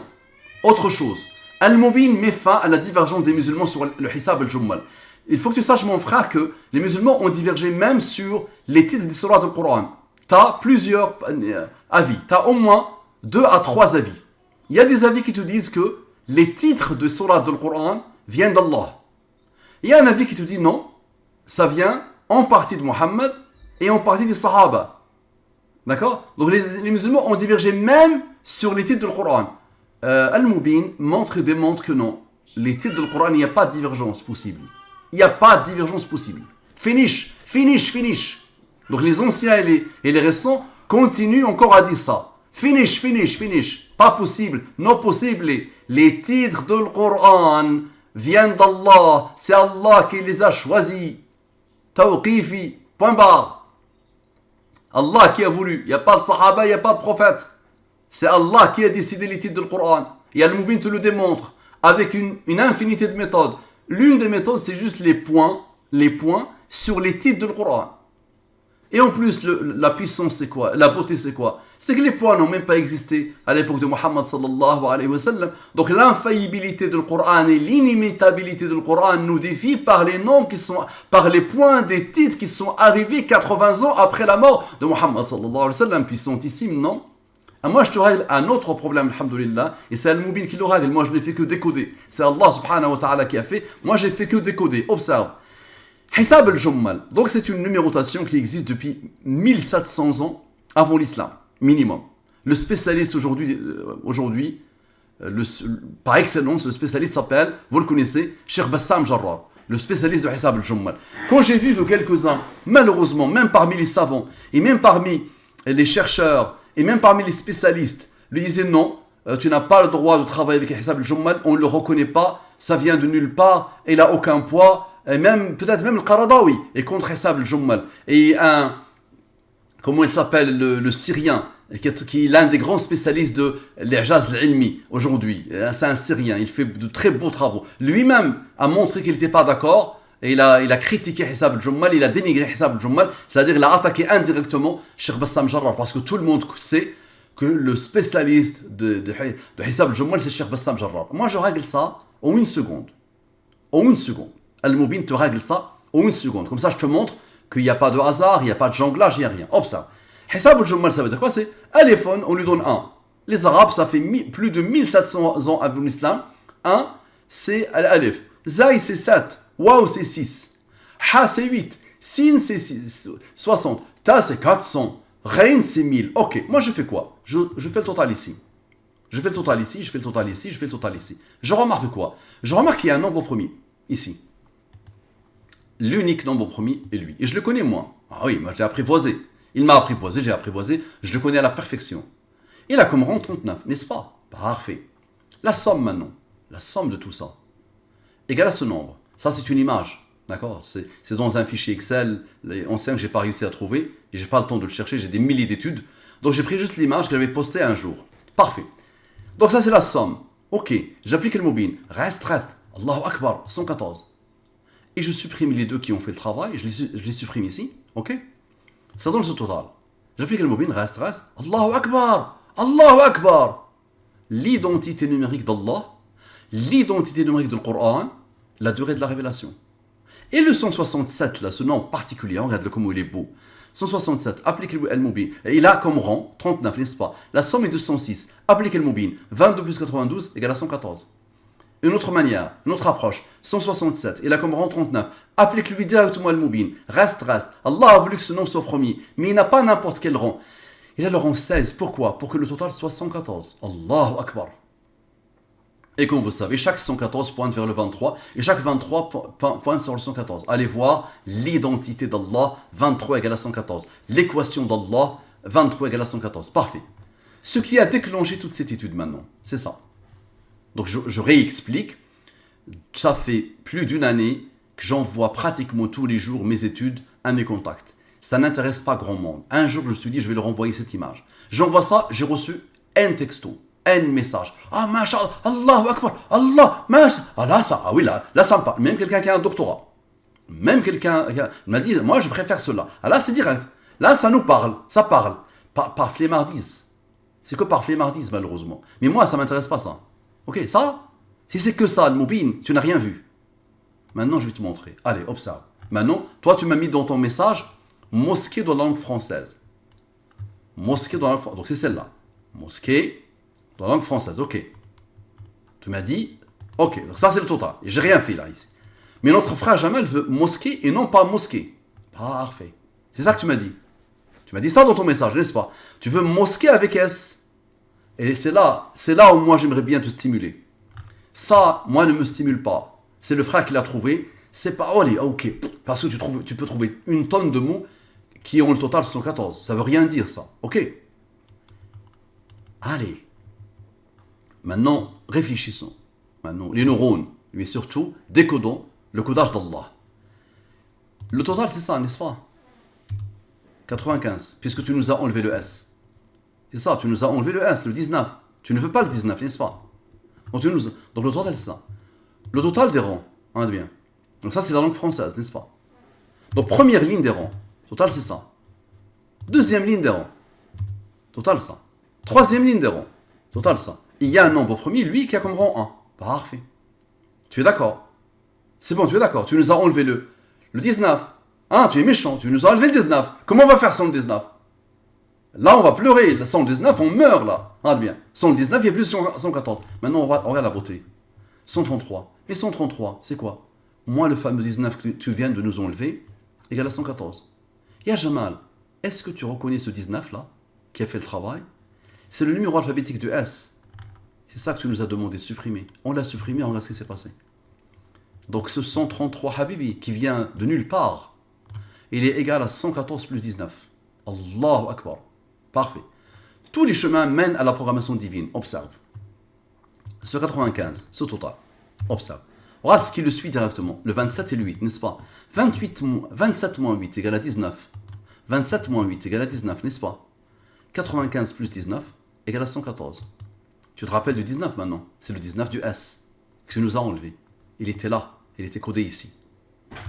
autre chose. Al-Mubin met fin à la divergence des musulmans sur le Hisab al-Jummal. Il faut que tu saches, mon frère, que les musulmans ont divergé même sur les titres des surahs du Coran. Tu as plusieurs avis. Tu as au moins 2 à 3 avis. Il y a des avis qui te disent que les titres de surahs du Coran viennent d'Allah. Il y a un avis qui te dit non, ça vient en partie de Mohammed et en partie des Sahaba. D'accord? Donc les musulmans ont divergé même sur les titres du Coran. Al-Mubin montre et démontre que non. Les titres du Coran, il n'y a pas de divergence possible. Il n'y a pas de divergence possible. Finish. Donc les anciens et les récents continuent encore à dire ça. Finish. Pas possible, non possible. Les titres du Coran viennent d'Allah. C'est Allah qui les a choisis. Tawqifi. Point barre. Allah qui a voulu. Il n'y a pas de sahaba, il n'y a pas de prophète. C'est Allah qui a décidé les titres du Coran. Et Al-Mubin te le démontre avec une infinité de méthodes. L'une des méthodes, c'est juste les points sur les titres du Coran. Et en plus, la puissance, c'est quoi? La beauté, c'est quoi? C'est que les points n'ont même pas existé à l'époque de Muhammad sallallahu alayhi wa sallam. Donc l'infaillibilité du Coran et l'inimitabilité du Coran nous défient par les noms par les points des titres qui sont arrivés 80 ans après la mort de Muhammad sallallahu alayhi wa sallam, puissantissime, non? Et moi, je te règle un autre problème, alhamdoulilah, et c'est Al-Mubin qui le règle. Moi, je n'ai fait que décoder. C'est Allah subhanahu wa ta'ala qui a fait. Moi, j'ai fait que décoder. Observe. Hisab al-Jummal. Donc, c'est une numérotation qui existe depuis 1700 ans avant l'islam, minimum. Le spécialiste aujourd'hui, par excellence, le spécialiste s'appelle, vous le connaissez, Cheikh Bassam Jarrah, le spécialiste de Hisab al-Jummal. Quand j'ai vu de quelques-uns, malheureusement, même parmi les savants, et même parmi les chercheurs, et même parmi les spécialistes, lui disaient non, tu n'as pas le droit de travailler avec Hisab al-Jummal, on ne le reconnaît pas, ça vient de nulle part, et il n'a aucun poids, et peut-être même le Qaradawi est contre Hisab al-Jummal. Et comment il s'appelle, le Syrien, qui est l'un des grands spécialistes de l'Ijaz al-Ilmi aujourd'hui. C'est un Syrien, il fait de très beaux travaux. Lui-même a montré qu'il n'était pas d'accord, et il a critiqué Hisab al-Jummal, il a dénigré Hisab al-Jummal, c'est-à-dire il a attaqué indirectement Cheikh Bassam Jarrah, parce que tout le monde sait que le spécialiste de Hisab al-Jummal, c'est Cheikh Bassam Jarrah. Moi, je règle ça en une seconde. Al-Mubin te règle ça en une seconde. Comme ça, je te montre qu'il n'y a pas de hasard, il n'y a pas de jonglage, il n'y a rien. Observe. Hisab al-Jummal, ça veut dire quoi? C'est Aléphone, on lui donne 1. Les Arabes, ça fait plus de 1700 ans avant l'islam. 1, c'est Al-Alif. Zay, c'est 7. Waouh, c'est 6. Ha, c'est 8. Sin, c'est 60. Ta, c'est 400. Rein, c'est 1000. Ok, moi, je fais quoi? Je fais le total ici. Je fais le total ici. Je remarque quoi? Je remarque qu'il y a un nombre premier, ici. L'unique nombre premier est lui. Et je le connais moi. Ah oui, moi je l'ai apprivoisé. Il m'a apprivoisé, j'ai apprivoisé. Je le connais à la perfection. Il a comme rang 39, n'est-ce pas? Parfait. La somme maintenant. La somme de tout ça. Égale à ce nombre. Ça c'est une image. D'accord? C'est dans un fichier Excel ancien que j'ai pas réussi à trouver. Et j'ai pas le temps de le chercher. J'ai des milliers d'études. Donc j'ai pris juste l'image que j'avais postée un jour. Parfait. Donc ça c'est la somme. Ok. J'applique le Mubin. Reste. Allahu Akbar. 114. Et je supprime les deux qui ont fait le travail, je les supprime ici, ok? Ça donne ce total. J'applique le Mubin, reste. Allahu Akbar. L'identité numérique d'Allah, l'identité numérique du Coran, la durée de la révélation. Et le 167, là, ce nom particulier, regarde-le comme il est beau. 167, appliquez le Mubin. Il a comme rang 39, n'est-ce pas? La somme est de 106. Appliquez le Mubin. 22 plus 92 égale à 114. une autre manière, une autre approche. 167, il a comme rang 39. Applique-lui directement le Moubin. Reste. Allah a voulu que ce nom soit premier, mais il n'a pas n'importe quel rang. Il a le rang 16. Pourquoi? Pour que le total soit 114. Allahu Akbar. Et comme vous savez, chaque 114 pointe vers le 23 et chaque 23 pointe sur le 114. Allez voir l'identité d'Allah, 23 égale à 114. L'équation d'Allah, 23 égale à 114. Parfait. Ce qui a déclenché toute cette étude maintenant, c'est ça. Donc je réexplique. Ça fait plus d'une année que j'envoie pratiquement tous les jours mes études à mes contacts. Ça n'intéresse pas grand monde. Un jour, je me suis dit, je vais leur envoyer cette image. J'envoie ça, j'ai reçu un texto, un message. Ah, mashallah, Allahu Akbar, Allah, mashallah. Ah là, ça, ah oui, là, ça me parle. Même quelqu'un qui a un doctorat. Même quelqu'un qui m'a dit, moi, je préfère cela. Ah là, c'est direct. Là, ça nous parle, ça parle. Par flemmardise. C'est que par flemmardise, malheureusement. Mais moi, ça ne m'intéresse pas, ça. Ok, ça, si c'est que ça, le Moubin, tu n'as rien vu. Maintenant, je vais te montrer. Allez, observe. Maintenant, toi, tu m'as mis dans ton message mosquée dans la langue française. Mosquée dans la langue française. Donc, c'est celle-là. Mosquée dans la langue française. Ok. Tu m'as dit, ok, donc ça, c'est le total. Et j'ai rien fait là, ici. Mais notre frère Jamal veut mosquée et non pas mosquée. Parfait. C'est ça que tu m'as dit. Tu m'as dit ça dans ton message, n'est-ce pas? Tu veux mosquée avec S. Et c'est là où moi, j'aimerais bien te stimuler. Ça, moi, ne me stimule pas. C'est le frère qui l'a trouvé. C'est pas, oh, allez, ok. Parce que tu peux trouver une tonne de mots qui ont le total 114. Ça veut rien dire, ça. Ok. Allez. Maintenant, réfléchissons. Maintenant, les neurones, mais surtout, décodons le codage d'Allah. Le total, c'est ça, n'est-ce pas? 95, puisque tu nous as enlevé le S. C'est ça, tu nous as enlevé le S, le 19. Tu ne veux pas le 19, n'est-ce pas? Donc le total, c'est ça. Le total des rangs, on a bien. Donc ça, c'est la langue française, n'est-ce pas? Donc première ligne des rangs, total, c'est ça. Deuxième ligne des rangs, total, ça. Troisième ligne des rangs, total, ça. Il y a un nombre premier, lui, qui a comme rang 1. Parfait. Tu es d'accord? C'est bon, tu es d'accord. Tu nous as enlevé le 19. Ah, tu es méchant, tu nous as enlevé le 19. Comment on va faire sans le 19? Là, on va pleurer. Sans le 19, on meurt, là. Regarde bien. Sans le 19, il y a plus de 114. Maintenant, on regarde la beauté. 133. Et 133, c'est quoi? Moi, le fameux 19 que tu viens de nous enlever, égale à 114. Ya Jamal, est-ce que tu reconnais ce 19-là, qui a fait le travail? C'est le numéro alphabétique de S. C'est ça que tu nous as demandé de supprimer. On l'a supprimé, on regarde ce qui s'est passé. Donc ce 133 Habibi, qui vient de nulle part, il est égal à 114 plus 19. Allahu Akbar. Parfait. Tous les chemins mènent à la programmation divine. Observe. Ce 95, ce total. Observe. Regarde ce qui le suit directement. Le 27 et le 8, n'est-ce pas? 27 moins 8 égale à 19. 27 moins 8 égale à 19, n'est-ce pas? 95 plus 19 égale à 114. Tu te rappelles du 19 maintenant? C'est le 19 du S que tu nous as enlevé. Il était là. Il était codé ici.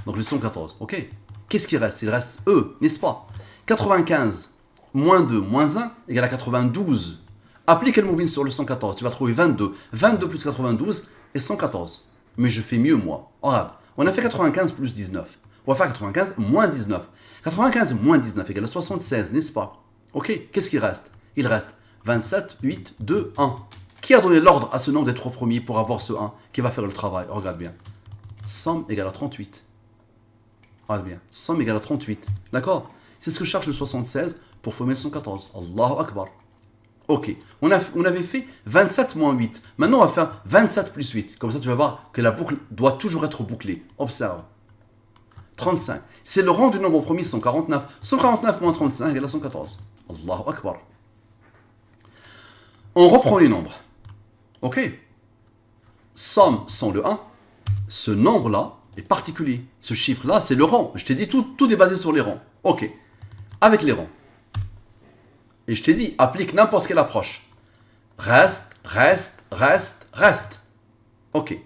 Donc le 114. Ok? Qu'est-ce qui reste? Il reste E, n'est-ce pas? 95 moins 2 moins 1 égale à 92. Applique le Moubin sur le 114. Tu vas trouver 22. 22 plus 92 et 114. Mais je fais mieux, moi. Regarde, on a fait 95 plus 19. On va faire 95 moins 19. 95 moins 19 égale à 76, n'est-ce pas? Ok, qu'est-ce qui reste? Il reste 27, 8, 2, 1. Qui a donné l'ordre à ce nombre des trois premiers pour avoir ce 1 qui va faire le travail? Regarde bien. Somme égale à 38. Regarde bien. Somme égale à 38. D'accord? C'est ce que cherche le 76 pour former le 114. Allahu Akbar. Ok. On avait fait 27 moins 8. Maintenant, on va faire 27 plus 8. Comme ça, tu vas voir que la boucle doit toujours être bouclée. Observe. 35. C'est le rang du nombre premier 149. 149 moins 35 égale à 114. Allahu Akbar. On reprend les nombres. Ok. Somme sans le 1. Ce nombre-là est particulier. Ce chiffre-là, c'est le rang. Je t'ai dit, tout est basé sur les rangs. Ok. Avec les rangs. Et je t'ai dit, applique n'importe quelle approche. Reste. Ok.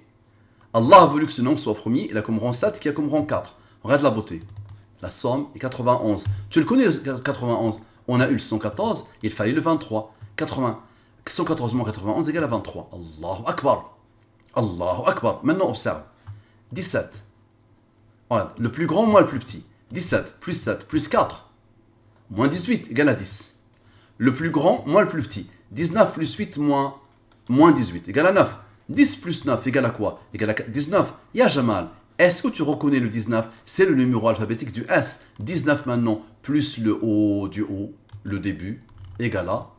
Allah a voulu que ce nombre soit premier. Il a comme rang 7 qui a comme rang 4. Regarde la beauté. La somme est 91. Tu le connais, le 91. On a eu le 114. Il fallait le 23. 114 moins 91 égale à 23. Allahu Akbar. Allahu Akbar. Maintenant, observe. 17. Regarde, le plus grand moins le plus petit. 17 plus 7 plus 4. Moins 18 égale à 10. Le plus grand moins le plus petit. 19 plus 8 moins 18 égale à 9. 10 plus 9 égale à quoi? Égale à 19. Ya Jamal, est-ce que tu reconnais le 19? C'est le numéro alphabétique du S. 19 maintenant, plus le O du O, le début, égale à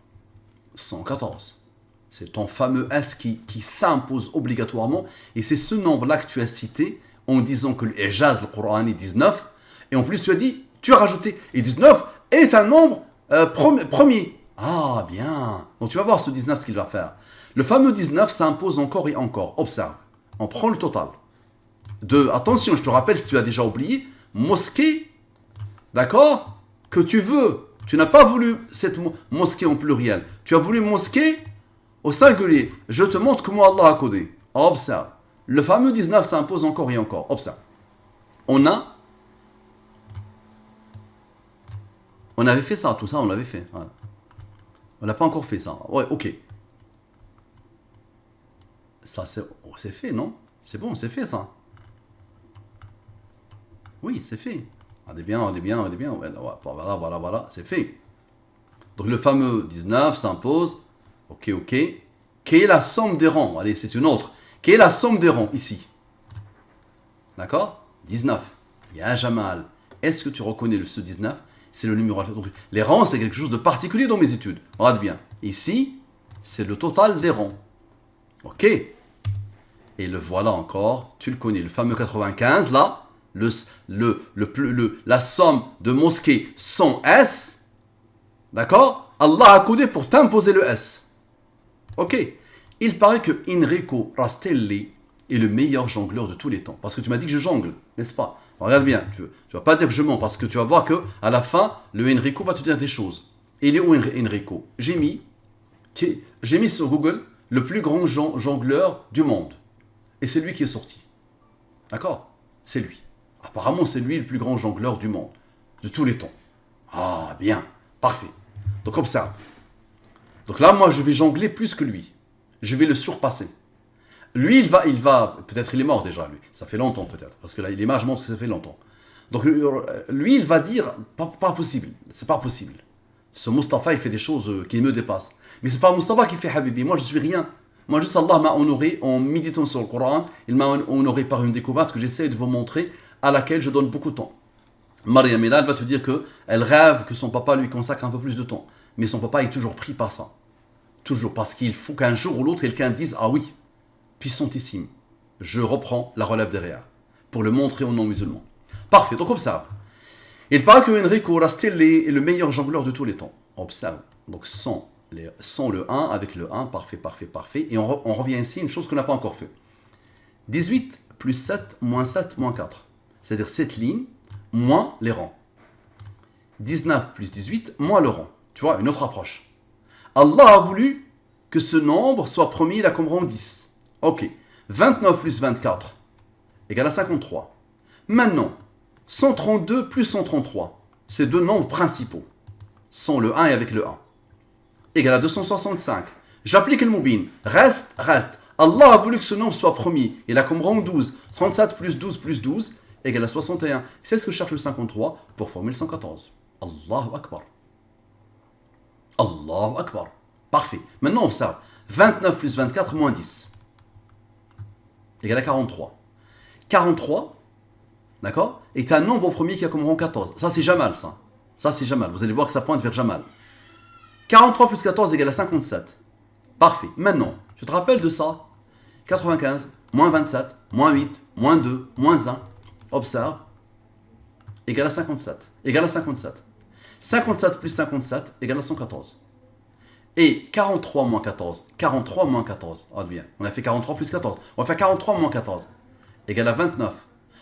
114. C'est ton fameux S qui s'impose obligatoirement. Et c'est ce nombre-là que tu as cité en disant que le Ijaz, le Coran, est 19. Et en plus, tu as dit, tu as rajouté. Et 19 est un nombre premier. Ah, bien. Donc tu vas voir ce 19 ce qu'il va faire. Le fameux 19 s'impose encore et encore. Observe. On prend le total. Attention, je te rappelle, si tu as déjà oublié, mosquée, d'accord, que tu veux. Tu n'as pas voulu cette mosquée en pluriel. Tu as voulu mosquée au singulier. Je te montre comment Allah a codé. Observe. Le fameux 19 s'impose encore et encore. Observe. On avait fait ça, tout ça, on l'avait fait. Voilà. On n'a pas encore fait ça. Ouais, ok. Ça, c'est fait, non? C'est bon, c'est fait, ça. Oui, c'est fait. On est bien. Ouais, voilà, c'est fait. Donc le fameux 19 s'impose. Ok. Quelle est la somme des rangs? Allez, c'est une autre. Quelle est la somme des rangs ici? D'accord? 19. Ya Jamal. Est-ce que tu reconnais ce 19? C'est le numéro alphabétique. Donc, les rangs, c'est quelque chose de particulier dans mes études. Regarde bien. Ici, c'est le total des rangs. Ok? Et le voilà encore. Tu le connais. Le fameux 95, là. La somme de mosquées sans S. D'accord? Allah a codé pour t'imposer le S. Ok? Il paraît que Enrico Rastelli est le meilleur jongleur de tous les temps. Parce que tu m'as dit que je jongle, n'est-ce pas? Regarde bien, tu vas pas dire que je mens, parce que tu vas voir que à la fin, le Enrico va te dire des choses. Et il est où Enrico? J'ai mis sur Google le plus grand jongleur du monde. Et c'est lui qui est sorti. D'accord? C'est lui. Apparemment, c'est lui le plus grand jongleur du monde. De tous les temps. Ah, bien. Parfait. Donc, observe. Donc là, moi, je vais jongler plus que lui. Je vais le surpasser. Lui, il va, peut-être il est mort déjà, lui. Ça fait longtemps, peut-être. Parce que là, l'image montre que ça fait longtemps. Donc, lui, il va dire, pas possible. C'est pas possible. Ce Mustapha, il fait des choses qui me dépassent. Mais c'est pas Mustapha qui fait Habibi. Moi, je suis rien. Moi, juste Allah m'a honoré en méditant sur le Coran. Il m'a honoré par une découverte que j'essaie de vous montrer, à laquelle je donne beaucoup de temps. Mariam, elle va te dire qu'elle rêve que son papa lui consacre un peu plus de temps. Mais son papa est toujours pris par ça. Toujours. Parce qu'il faut qu'un jour ou l'autre, quelqu'un dise, ah oui, puissantissime. Je reprends la relève derrière. Pour le montrer aux non-musulmans. Parfait. Donc, observe. Il paraît que Enrico Rastelli est le meilleur jongleur de tous les temps. Observe. Donc, sans le 1 avec le 1. Parfait. Et on revient ici, une chose qu'on n'a pas encore fait. 18 plus 7 moins 7 moins 4. C'est-à-dire cette ligne moins les rangs. 19 plus 18 moins le rang. Tu vois, une autre approche. Allah a voulu que ce nombre soit premier, il a comme rang 10. Ok. 29 plus 24 égale à 53. Maintenant, 132 plus 133. C'est deux nombres principaux. Sans le 1 et avec le 1. Égale à 265. J'applique le moubin. Reste. Allah a voulu que ce nombre soit premier. Il a comme rang 12. 37 plus 12 plus 12 égale à 61. C'est ce que cherche le 53 pour former le 114. Allahu Akbar. Allahu Akbar. Parfait. Maintenant, observe. 29 plus 24 moins 10 égale à 43. 43, d'accord, est un nombre premier qui a comme rang 14. Ça, c'est Jamal, ça. Ça, c'est Jamal. Vous allez voir que ça pointe vers Jamal. 43 plus 14 égale à 57. Parfait. Maintenant, tu te rappelles de ça? 95, moins 27, moins 8, moins 2, moins 1. Observe. Égale à 57. Égale à 57. 57 plus 57 égale à 114. Et 43 moins 14. 43 moins 14. Oh, bien. On a fait 43 plus 14. On va faire 43 moins 14. Égale à 29.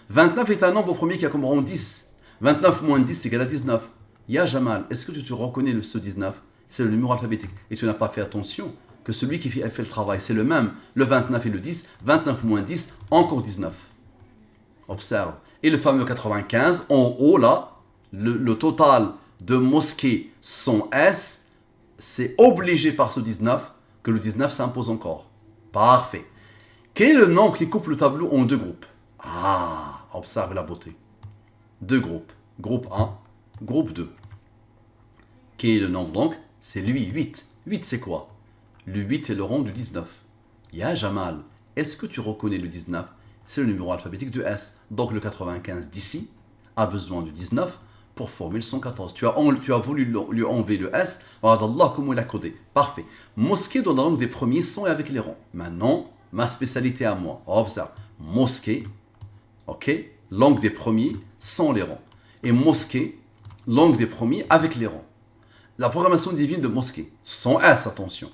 29 est un nombre au premier qui a comme rang 10. 29 moins 10 égale à 19. Ya Jamal, est-ce que tu te reconnais ce 19? C'est le numéro alphabétique. Et tu n'as pas fait attention que celui qui a fait le travail, c'est le même. Le 29 et le 10. 29 moins 10, encore 19. Observe. Et le fameux 95, en haut là, le total de mosquées sans S, c'est obligé par ce 19 que le 19 s'impose encore. Parfait. Quel est le nombre qui coupe le tableau en deux groupes? Ah, observe la beauté. Deux groupes. Groupe 1, groupe 2. Quel est le nombre donc? C'est lui, 8. 8 c'est quoi? Le 8 est le rang du 19. Ya Jamal, Est-ce que tu reconnais le 19? C'est le numéro alphabétique de S. Donc le 95 d'ici a besoin du 19 pour former le 114. Tu as voulu lui enlever le S. Regarde Allah comment il a codé. Parfait. Mosquée dans la langue des premiers sont avec les rangs. Maintenant, ma spécialité à moi. Observe. Mosquée, ok, langue des premiers sans les rangs. Et mosquée, langue des premiers avec les rangs. La programmation divine de mosquée, sans S, attention.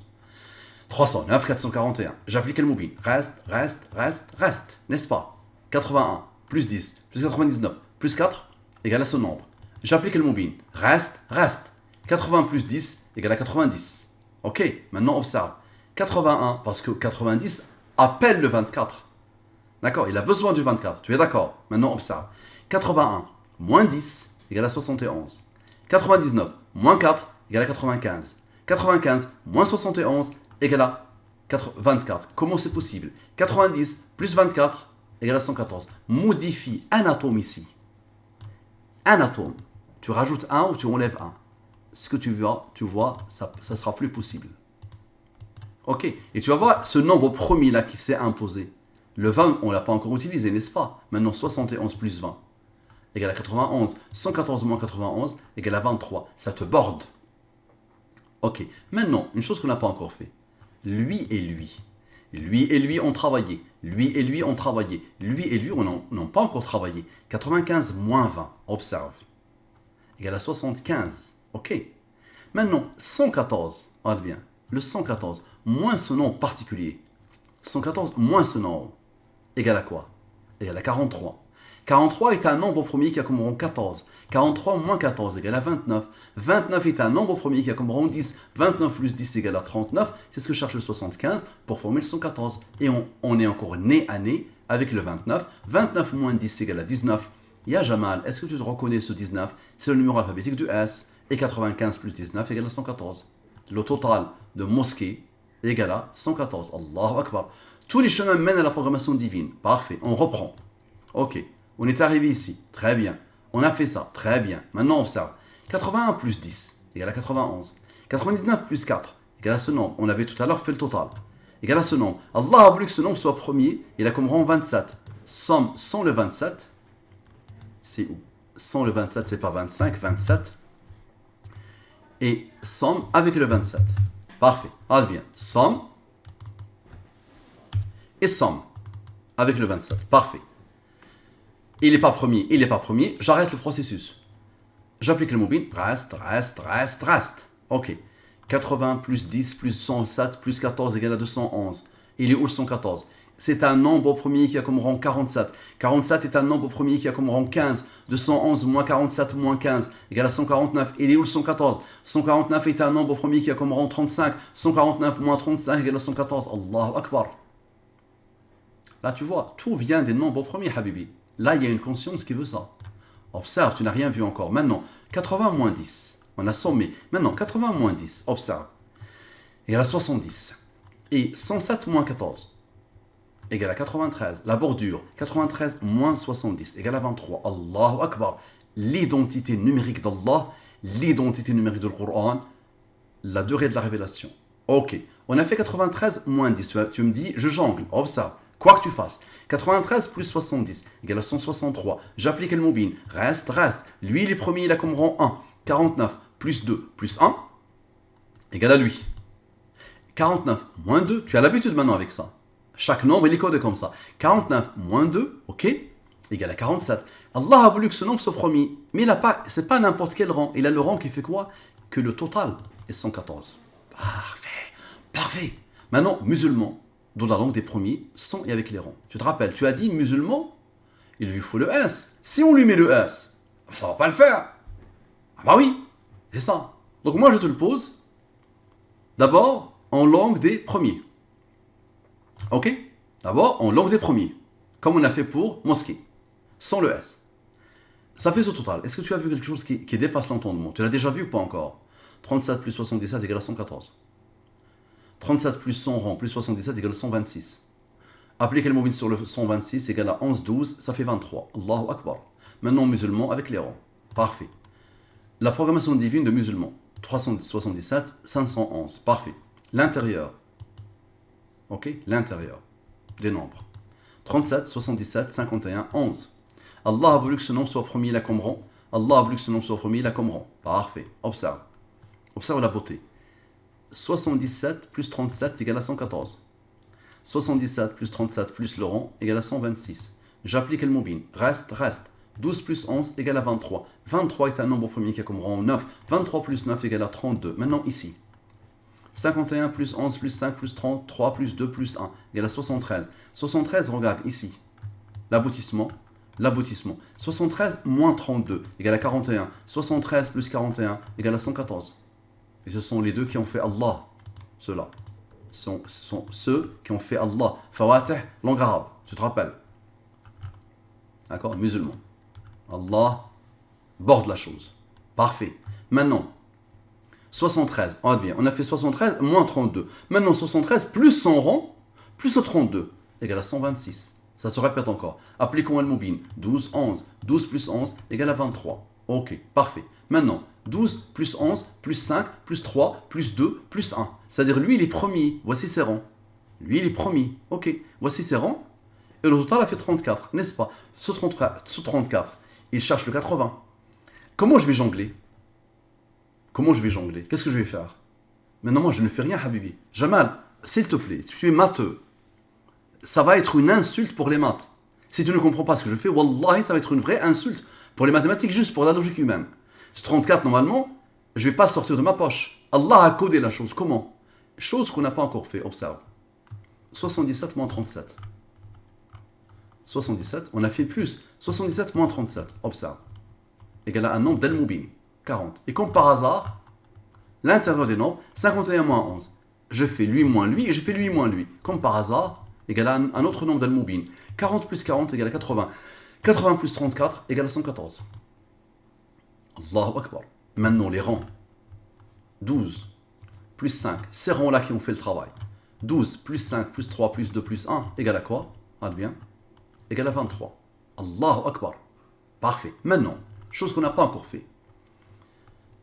309, 441. J'applique le mobile. Reste, n'est-ce pas? 81, plus 10, plus 99, plus 4, égale à ce nombre. J'applique le mobile. Reste. 80 plus 10, égale à 90. Ok, maintenant observe. 81, parce que 90 appelle le 24. D'accord, il a besoin du 24. Tu es d'accord? Maintenant observe. 81, moins 10, égale à 71. 99, moins 4, égale à 95. 95, moins 71, égale à 24. Comment c'est possible? 90 plus 24 égale à 114. Modifie un atome ici. Un atome. Tu rajoutes 1 ou tu enlèves 1. Ce que tu vois, ça sera plus possible. Ok. Et tu vas voir ce nombre premier là qui s'est imposé. Le 20, on ne l'a pas encore utilisé, n'est-ce pas? Maintenant, 71 plus 20 égale à 91. 114 moins 91 égale à 23. Ça te borde. Ok. Maintenant, une chose qu'on n'a pas encore fait. Lui et lui ont travaillé. Lui et lui ont travaillé. Lui et lui n'ont pas encore travaillé. 95 moins 20, observe, égale à 75. Ok. Maintenant, 114, regarde bien. Le 114 moins ce nom particulier. 114 moins ce nombre, égale à quoi? Égale à 43. 43 est un nombre premier qui a comme rang 14. 43 moins 14 égale à 29. 29 est un nombre premier qui a comme rang 10. 29 plus 10 égale à 39. C'est ce que cherche le 75 pour former le 114. Et on est encore nez à nez avec le 29. 29 moins 10 égale à 19. Ya Jamal, est-ce que tu te reconnais ce 19? C'est le numéro alphabétique de S. Et 95 plus 19 égale à 114. Le total de mosquée égale à 114. Allahu Akbar. Tous les chemins mènent à la programmation divine. Parfait, on reprend. Ok. On est arrivé ici, très bien. On a fait ça, très bien. Maintenant, observe. 81 plus 10 égale à 91. 99 plus 4 égale à ce nombre. On avait tout à l'heure fait le total. Égale à ce nombre. Allah a voulu que ce nombre soit premier. Il a comme rang 27. Somme sans le 27. C'est où? Sans le 27, c'est pas 25, 27. Et somme avec le 27. Parfait. Regarde bien. Somme et somme avec le 27. Parfait. Il n'est pas premier, j'arrête le processus. J'applique le mobile, reste. Ok. 80 plus 10 plus 107 plus 14 égale à 211. Il est où le 114? C'est un nombre premier qui a comme rang 47. 47 est un nombre premier qui a comme rang 15. 211 moins 47 moins 15 égale à 149. Il est où le 114? 149 est un nombre premier qui a comme rang 35. 149 moins 35 égale à 114. Allahu Akbar. Là, tu vois, tout vient des nombres premiers, Habibi. Là, il y a une conscience qui veut ça. Observe, tu n'as rien vu encore. Maintenant, 80 moins 10. On a sommé. Maintenant, 80 moins 10. Observe. Égale à 70. Et 107 moins 14. Égale à 93. La bordure. 93 moins 70. Égale à 23. Allahu Akbar. L'identité numérique d'Allah. L'identité numérique du Coran. La durée de la révélation. Ok. On a fait 93 moins 10. Tu me dis, je jongle. Observe. Quoi que tu fasses. 93 plus 70 égale à 163. J'applique le mobile. Reste. Lui, il est premier, il a comme rang 1. 49 plus 2 plus 1 égale à lui. 49 moins 2, tu as l'habitude maintenant avec ça. Chaque nombre, il est codé comme ça. 49 moins 2, ok, égale à 47. Allah a voulu que ce nombre soit premier. Mais ce n'est pas n'importe quel rang. Il a le rang qui fait quoi? Que le total est 114. Parfait. Maintenant, musulman. Dans la langue des premiers, sans et avec les rangs. Tu te rappelles, tu as dit musulman, il lui faut le S. Si on lui met le S, ça va pas le faire. Ah bah oui, c'est ça. Donc moi je te le pose, d'abord en langue des premiers. Ok? D'abord en langue des premiers, comme on a fait pour mosquée, sans le S. Ça fait ce total. Est-ce que tu as vu quelque chose qui dépasse l'entendement? Tu l'as déjà vu ou pas encore? 37 plus 77 égale à 114. 37 plus 100 rang plus 77 égale 126. Appliquer le mobile sur le 126 égale à 11, 12, ça fait 23. Allahu Akbar. Maintenant musulman avec les rangs. Parfait. La programmation divine de musulman. 377, 511. Parfait. L'intérieur. Ok? L'intérieur. les nombres. 37, 77, 51, 11. Allah a voulu que ce nombre soit premier, la comme rang. Allah a voulu que ce nombre soit premier, la comme rang. Parfait. Observe. Observe la beauté. 77 plus 37 égale à 114. 77 plus 37 plus le rang égale à 126. J'applique le mobile. Reste. 12 plus 11 égale à 23. 23 est un nombre premier qui a comme rang 9. 23 plus 9 égale à 32. Maintenant ici. 51 plus 11 plus 5 plus 33 plus 2 plus 1 égale à 73. 73, regarde ici. L'aboutissement. 73 moins 32 égale à 41. 73 plus 41 égale à 114. Et ce sont les deux qui ont fait Allah. Ceux-là. Ce sont ceux qui ont fait Allah. Fawatih, langue arabe. Tu te rappelles? D'accord? Musulman. Allah borde la chose. Parfait. Maintenant, 73. On va bien. On a fait 73 moins 32. Maintenant, 73 plus son rang, plus le 32, égale à 126. Ça se répète encore. Appliquons Al-Mubin. 12, 11. 12 plus 11 égale à 23. Ok, parfait. Maintenant, 12 plus 11 plus 5 plus 3 plus 2 plus 1. C'est-à-dire, lui, il est premier. Voici ses rangs. Lui, il est premier. Ok, voici ses rangs. Et le total a fait 34, n'est-ce pas? Ce 34, il cherche le 80. Comment je vais jongler? Qu'est-ce que je vais faire? Maintenant, moi, je ne fais rien, Habibi. Jamal, s'il te plaît, tu es matheux. Ça va être une insulte pour les maths. Si tu ne comprends pas ce que je fais, Wallahi, ça va être une vraie insulte pour les mathématiques, juste pour la logique humaine. Ce 34, normalement, je ne vais pas sortir de ma poche. Allah a codé la chose. Comment? Chose qu'on n'a pas encore fait. Observe. 77 moins 37. 77, on a fait plus. 77 moins 37. Observe. Égal à un nombre d'Al-Mubin. 40. Et comme par hasard, l'intérieur des nombres, 51 moins 11. Je fais lui moins lui et je fais lui moins lui. Comme par hasard, égal à un autre nombre d'Al-Mubin. 40 plus 40 égale à 80. 80 plus 34 égale à 114. Allahu Akbar. Maintenant les rangs. 12 plus 5. Ces rangs-là qui ont fait le travail. 12 plus 5 plus 3 plus 2 plus 1 égale à quoi? Ah bien. Égale à 23. Allahu Akbar. Parfait. Maintenant, chose qu'on n'a pas encore fait.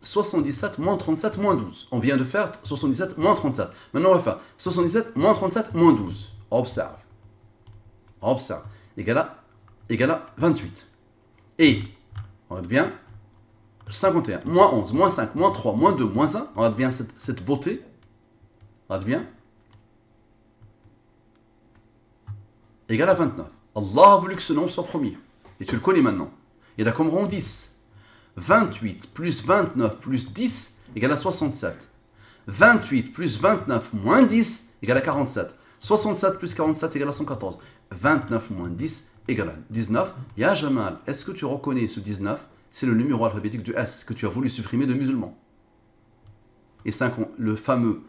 77 moins 37 moins 12. On vient de faire 77 moins 37. Maintenant, on va faire 77 moins 37 moins 12. Observe. Égale à 28. Et, on regarde bien, 51, moins 11, moins 5, moins 3, moins 2, moins 1. On regarde bien cette beauté. On regarde bien. Égale à 29. Allah a voulu que ce nombre soit premier. Et tu le connais maintenant. Il a comme rang 10. 28 plus 29 plus 10 égale à 67. 28 plus 29 moins 10 égale à 47. 67 plus 47 égale à 114. 29 moins 10 égale à 19. Ya Jamal, est-ce que tu reconnais ce 19? C'est le numéro alphabétique du S que tu as voulu supprimer de musulmans. Et le fameux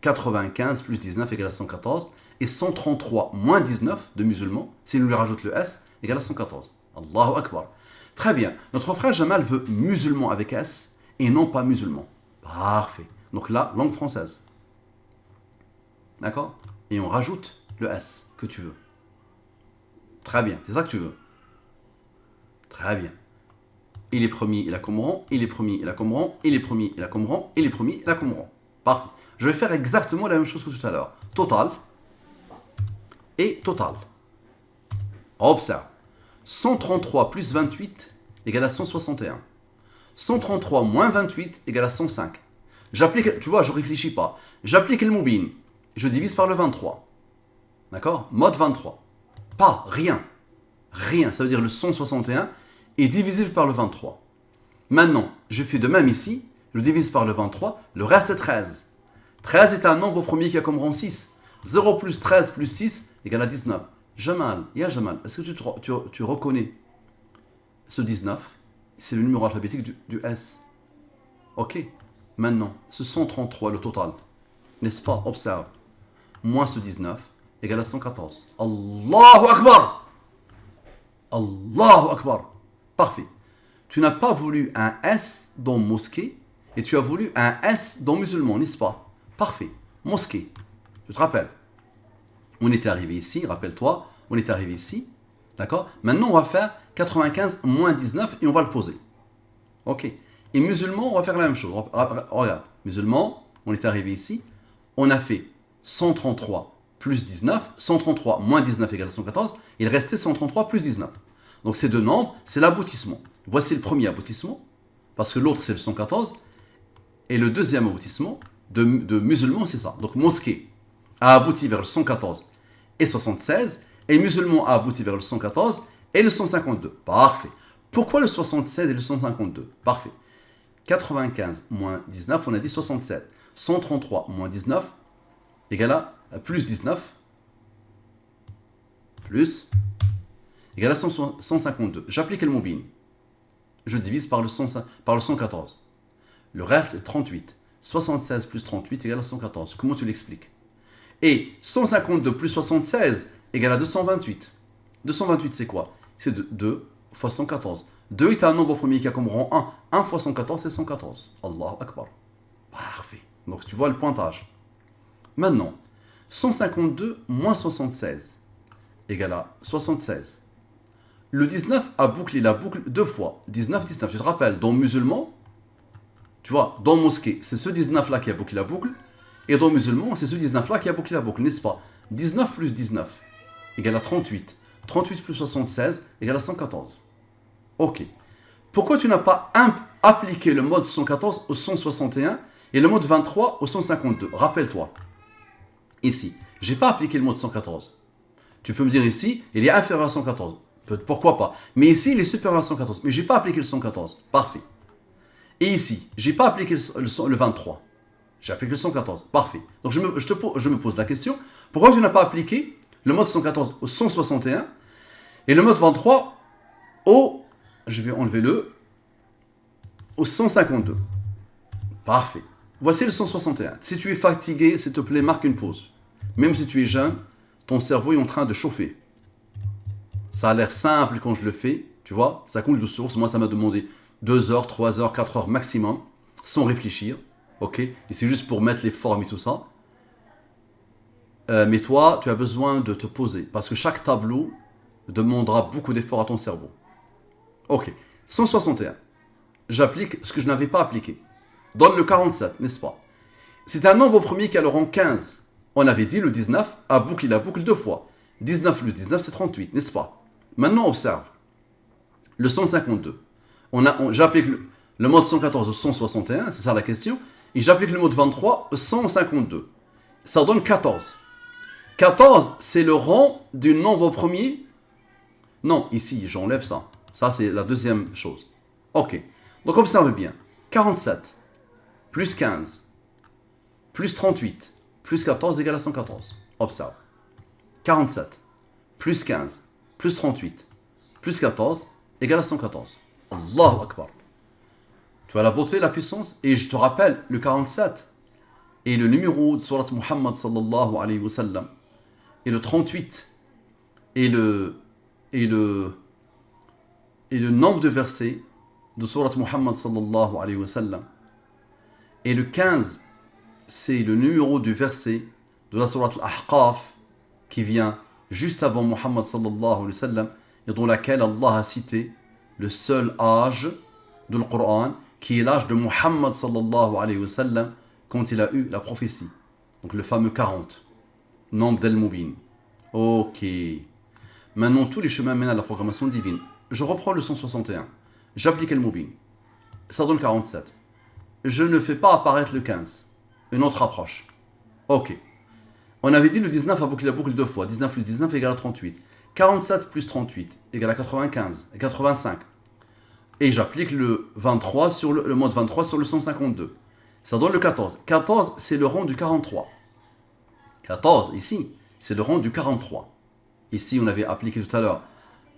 95 plus 19 égale à 114. Et 133 moins 19 de musulmans, si nous lui rajoute le S, égale à 114. Allahu Akbar. Très bien. Notre frère Jamal veut musulman avec S et non pas musulman. Parfait. Donc là, langue française. D'accord? Et on rajoute le S que tu veux. Très bien. C'est ça que tu veux. Très bien. Il est premier, il a comme rang. Il est premier, il a comme rang. Il est premier, il a comme rang. Il est premier, il a comme rang. Parfait. Je vais faire exactement la même chose que tout à l'heure. Total. Et total. Observe. 133 plus 28 égale à 161. 133 moins 28 égale à 105. J'applique, tu vois, je ne réfléchis pas. J'applique le Mubin. Je divise par le 23. D'accord? Mode 23. Pas, rien. Rien. Ça veut dire le 161 est divisible par le 23. Maintenant, je fais de même ici. Je divise par le 23. Le reste est 13. 13 est un nombre premier qui a comme rang 6. 0 plus 13 plus 6 égale à 19. Jamal, ya Jamal, est-ce que tu reconnais ce 19? C'est le numéro alphabétique du S. Ok. Maintenant, ce 133, le total, n'est-ce pas? Observe. Moins ce 19 égale à 114. Allahu Akbar! Allahu Akbar. Parfait. Tu n'as pas voulu un S dans mosquée et tu as voulu un S dans musulman, n'est-ce pas? Parfait. Mosquée. Tu te rappelles? On était arrivé ici, rappelle-toi, on était arrivé ici, d'accord? Maintenant, on va faire 95 moins 19 et on va le poser. Ok. Et musulman, on va faire la même chose. Regarde, musulman, on était arrivé ici, on a fait 133 plus 19, 133 moins 19 égale 114, il restait 133 plus 19. Donc ces deux nombres, c'est l'aboutissement. Voici le premier aboutissement, parce que l'autre c'est le 114, et le deuxième aboutissement de musulman, c'est ça. Donc mosquée a abouti vers le 114 et 76, et musulman a abouti vers le 114 et le 152. Parfait. Pourquoi le 76 et le 152? Parfait. 95 moins 19, on a dit 67. 133 moins 19 égale à plus 19 plus égale à 152. J'applique le mobile. Je divise par le 114. Le reste est 38. 76 plus 38 égale à 114. Comment tu l'expliques? Et 152 plus 76 égale à 228. 228 c'est quoi? C'est 2 fois 114. 2 est un nombre premier qui a comme rang 1. 1 fois 114 c'est 114. Allahu Akbar. Parfait. Donc tu vois le pointage. Maintenant, 152 moins 76 égale à 76. Le 19 a bouclé la boucle deux fois. 19, 19. Tu te rappelles, dans musulman, tu vois, dans mosquée, c'est ce 19-là qui a bouclé la boucle. Et dans musulman, c'est ce 19-là qui a bouclé la boucle, n'est-ce pas? 19 plus 19 égale à 38. 38 plus 76 égale à 114. Ok. Pourquoi tu n'as pas appliqué le mode 114 au 161 et le mode 23 au 152? Rappelle-toi. Ici, j'ai pas appliqué le mode 114. Tu peux me dire ici, il est inférieur à 114. Pourquoi pas? Mais ici, il est supérieur à 114. Mais j'ai pas appliqué le 114. Parfait. Et ici, j'ai pas appliqué le 23. J'ai appliqué le 114. Parfait. Donc je me pose la question, pourquoi tu n'as pas appliqué le mode 114 au 161 et le mode 23 au, je vais enlever au 152. Parfait. Voici le 161. Si tu es fatigué, s'il te plaît, marque une pause. Même si tu es jeune, ton cerveau est en train de chauffer. Ça a l'air simple quand je le fais, tu vois, ça coule de source. Moi, ça m'a demandé 2 heures, 3 heures, 4 heures maximum, sans réfléchir. Ok? Et c'est juste pour mettre les formes et tout ça. Mais toi, tu as besoin de te poser, parce que chaque tableau demandera beaucoup d'efforts à ton cerveau. Ok. 161. J'applique ce que je n'avais pas appliqué. Dans le 47, n'est-ce pas? C'est un nombre premier qui a le rang 15. On avait dit le 19 a bouclé la boucle deux fois. 19 plus 19, c'est 38, n'est-ce pas? Maintenant, observe. Le 152. J'applique le mode 114 au 161, c'est ça la question. Et j'applique le mode 23 au 152. Ça donne 14. 14, c'est le rang du nombre premier. Non, ici, j'enlève ça. Ça, c'est la deuxième chose. Ok. Donc, observe bien. 47 plus 15 plus 38 plus 14 égale à 114. Observe. 47 plus 15 plus 38 plus 14 égale à 114. Allahu Akbar. Tu vois la beauté, la puissance? Et je te rappelle, le 47 est le numéro de Surat Muhammad sallallahu alayhi wa sallam. Et le 38 est le nombre de versets de Surat Muhammad sallallahu alayhi wa sallam. Et le 15, c'est le numéro du verset de la Surat Al-Ahqaf qui vient juste avant Muhammad sallallahu alayhi wa sallam et dans laquelle Allah a cité le seul âge de le Coran qui est l'âge de Muhammad sallallahu alayhi wa sallam quand il a eu la prophétie. Donc le fameux 40, nombre d'Al-Mubin. Ok. Maintenant, tous les chemins mènent à la programmation divine. Je reprends le 161. J'applique Al-Mubin. Ça donne 47. Je ne fais pas apparaître le 15. Une autre approche. Ok. On avait dit le 19 a bouclé la boucle deux fois. 19 plus 19 égale à 38. 47 plus 38 égale à 95. 85. Et j'applique le 23 sur le mode 23 sur le 152. Ça donne le 14. 14, c'est le rang du 43. 14, ici, c'est le rang du 43. Ici, on avait appliqué tout à l'heure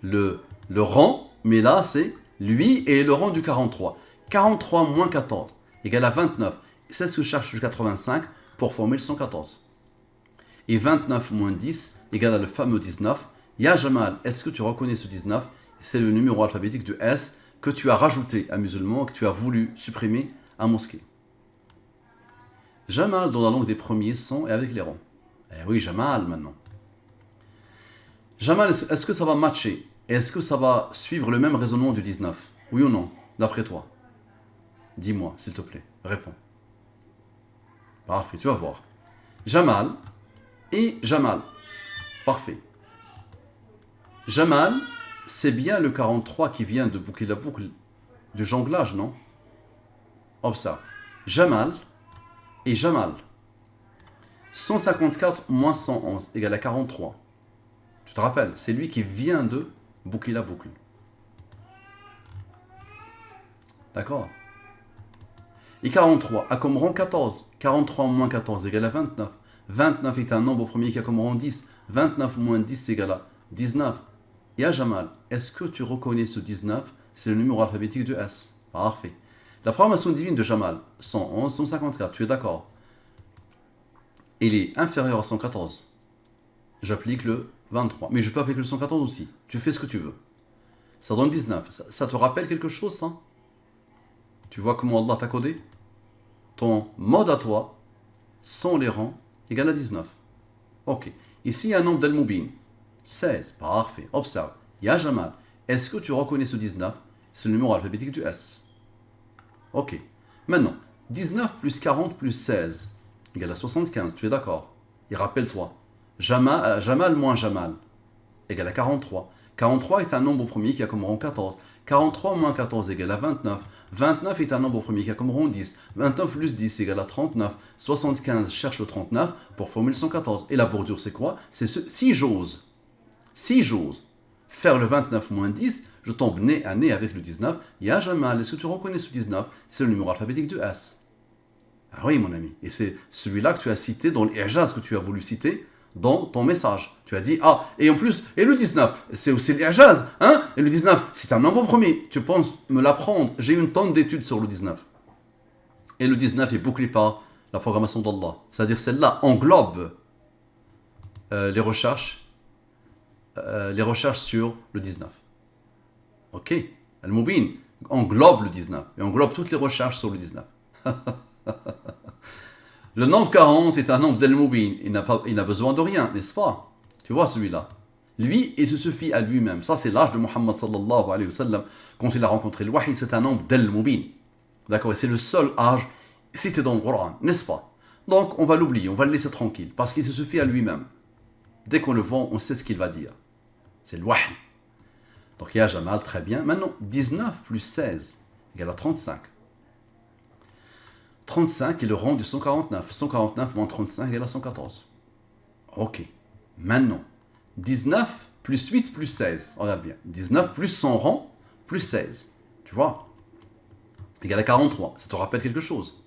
le rang, mais là, c'est lui et le rang du 43. 43 moins 14 égale à 29. C'est ce que je cherche le 85 pour former le 114. Et 29 moins 10 égale à le fameux 19. Ya Jamal, est-ce que tu reconnais ce 19? C'est le numéro alphabétique de S que tu as rajouté à musulman, que tu as voulu supprimer à mosquée. Jamal dans la langue des premiers sans et avec les rangs. Eh oui, Jamal maintenant. Jamal, est-ce que ça va matcher? Est-ce que ça va suivre le même raisonnement du 19? Oui ou non, d'après toi? Dis-moi, s'il te plaît. Réponds. Parfait, tu vas voir. Jamal et Jamal. Parfait. Jamal, c'est bien le 43 qui vient de boucler la boucle de jonglage, non? Observe. Jamal et Jamal. 154 moins 111 égale à 43. Tu te rappelles, c'est lui qui vient de boucler la boucle. D'accord? Et 43 a comme rang 14. 43 moins 14 égale à 29. 29 est un nombre premier qui a comme rang 10. 29 moins 10 égale à 19. Ya Jamal, est-ce que tu reconnais ce 19? C'est le numéro alphabétique de S. Parfait. La programmation divine de Jamal, 111, 154, tu es d'accord? Il est inférieur à 114. J'applique le 23. Mais je peux appliquer le 114 aussi. Tu fais ce que tu veux. Ça donne 19. Ça te rappelle quelque chose, ça? Tu vois comment Allah t'a codé? Ton mode à toi, sans les rangs, égale à 19. Ok. Ici, il y a un nombre d'Al-Mubin. 16. Parfait. Observe. Ya Jamal, est-ce que tu reconnais ce 19? C'est le numéro alphabétique du S. Ok. Maintenant, 19 plus 40 plus 16 égale à 75. Tu es d'accord? Et rappelle-toi, Jamal moins Jamal égale à 43. 43 est un nombre premier qui a comme rang 14. 43 moins 14 égale à 29. 29 est un nombre premier qui a comme rang 10. 29 plus 10 égale à 39. 75 cherche le 39 pour formuler 114. Et la bordure, c'est quoi? C'est si j'ose faire le 29 moins 10, je tombe nez à nez avec le 19. Ya Jamal, est-ce que tu reconnais ce 19? C'est le numéro alphabétique de S. Ah oui, mon ami. Et c'est celui-là que tu as cité dans l'Ijaz que tu as voulu citer dans ton message. Tu as dit, ah, et en plus, et le 19, c'est aussi l'Ijaz, hein? Et le 19, c'est un nombre premier. Tu penses me l'apprendre? J'ai une tonne d'études sur le 19. Et le 19 est bouclé par la programmation d'Allah. C'est-à-dire, celle-là englobe les recherches sur le 19. Ok? Al-Mubin englobe le 19 et englobe toutes les recherches sur le 19. Le nombre 40 est un nombre d'Al-Mubin. Il n'a besoin de rien, n'est-ce pas? Tu vois celui-là. Lui, il se suffit à lui-même. Ça, c'est l'âge de Muhammad sallallahu alayhi wa sallam. Quand il a rencontré le Wahi, c'est un nombre d'Al-Mubin. D'accord? Et c'est le seul âge cité dans le Coran, n'est-ce pas? Donc, on va l'oublier, on va le laisser tranquille. Parce qu'il se suffit à lui-même. Dès qu'on le voit, on sait ce qu'il va dire. C'est le Wahi. Donc, ya Jamal, très bien. Maintenant, 19 plus 16 égale à 35. 35 est le rang du 149. 149 moins 35 égale à 114. Ok. Maintenant, 19 plus 8 plus 16. Regarde bien. 19 plus 100 rang plus 16. Tu vois? Égale à 43. Ça te rappelle quelque chose?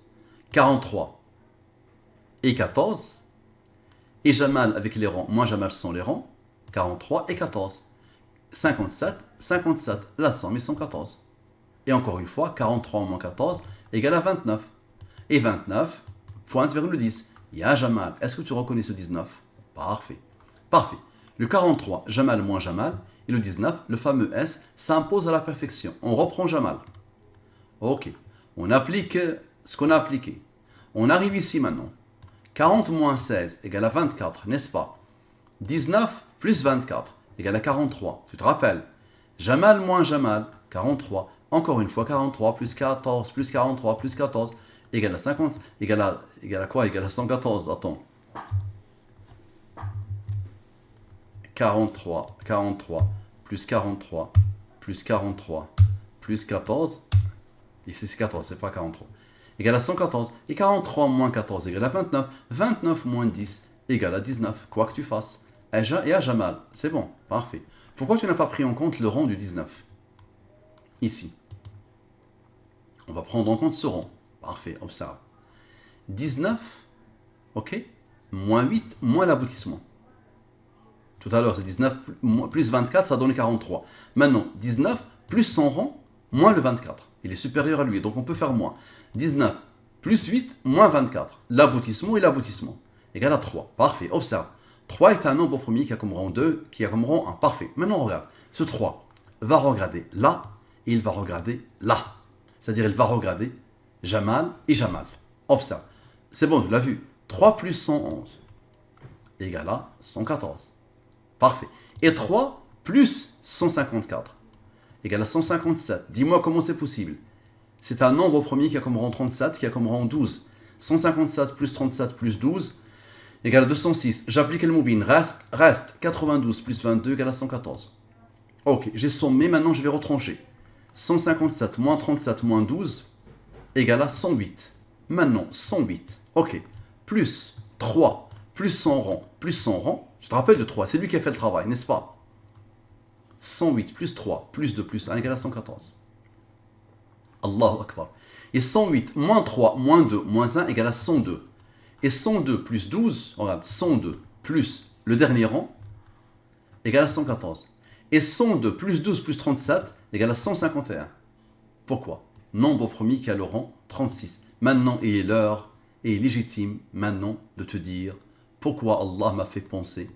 43 et 14. Et Jamal avec les rangs. Moins Jamal sans les rangs. 43 et 14. 57, 57. La somme est 114. Et encore une fois, 43 moins 14 égale à 29. Et 29 pointe vers le 10. Ya Jamal, est-ce que tu reconnais ce 19? Parfait. Parfait. Le 43, Jamal moins Jamal. Et le 19, le fameux S, s'impose à la perfection. On reprend Jamal. Ok. On applique ce qu'on a appliqué. On arrive ici maintenant. 40 moins 16 égale à 24, n'est-ce pas? 19 plus 24 égale à 43. Tu te rappelles? Jamal moins Jamal, 43. Encore une fois, 43 plus 14 plus 43 plus 14 égale à 50. Égale à quoi? Égale à 114. Attends. 43 plus 43 plus 43 plus 14. Ici c'est 14, c'est pas 43. Égale à 114. Et 43 moins 14 égale à 29. 29 moins 10 égale à 19. Quoi que tu fasses. Et à Jamal. C'est bon. Parfait. Pourquoi tu n'as pas pris en compte le rang du 19? Ici. On va prendre en compte ce rang. Parfait. Observe. 19. Ok. Moins 8 moins l'aboutissement. Tout à l'heure, c'est 19 plus 24, ça donne 43. Maintenant, 19 plus son rang moins le 24. Il est supérieur à lui, donc on peut faire moins. 19 plus 8 moins 24. L'aboutissement et l'aboutissement. Égal à 3. Parfait. Observe. 3 est un nombre premier qui a comme rang 2, qui a comme rang 1. Parfait. Maintenant, regarde. Ce 3 va regarder là et il va regarder là. C'est-à-dire, il va regarder Jamal et Jamal. Observe. C'est bon, tu l'as vu. 3 plus 111 égale à 114. Parfait. Et 3 plus 154 égale à 157. Dis-moi comment c'est possible. C'est un nombre premier qui a comme rang 37, qui a comme rang 12. 157 plus 37 plus 12, égale à 206. J'applique le Moubin. Reste 92 plus 22 égale à 114. Ok, j'ai sommé, maintenant je vais retrancher. 157 moins 37 moins 12 égale à 108. Maintenant, 108. Ok, plus 3, plus 100 rangs, plus 100 rangs. Tu te rappelles de 3, c'est lui qui a fait le travail, n'est-ce pas? 108 plus 3, plus 2, plus 1 égale à 114. Allahu Akbar. Et 108 moins 3, moins 2, moins 1 égale à 102. Et 102 plus 12, regarde, 102 plus le dernier rang égale à 114. Et 102 plus 12 plus 37 égale à 151. Pourquoi? Nombre premier qui a le rang 36. Maintenant, il est l'heure et il est légitime maintenant de te dire pourquoi Allah m'a fait penser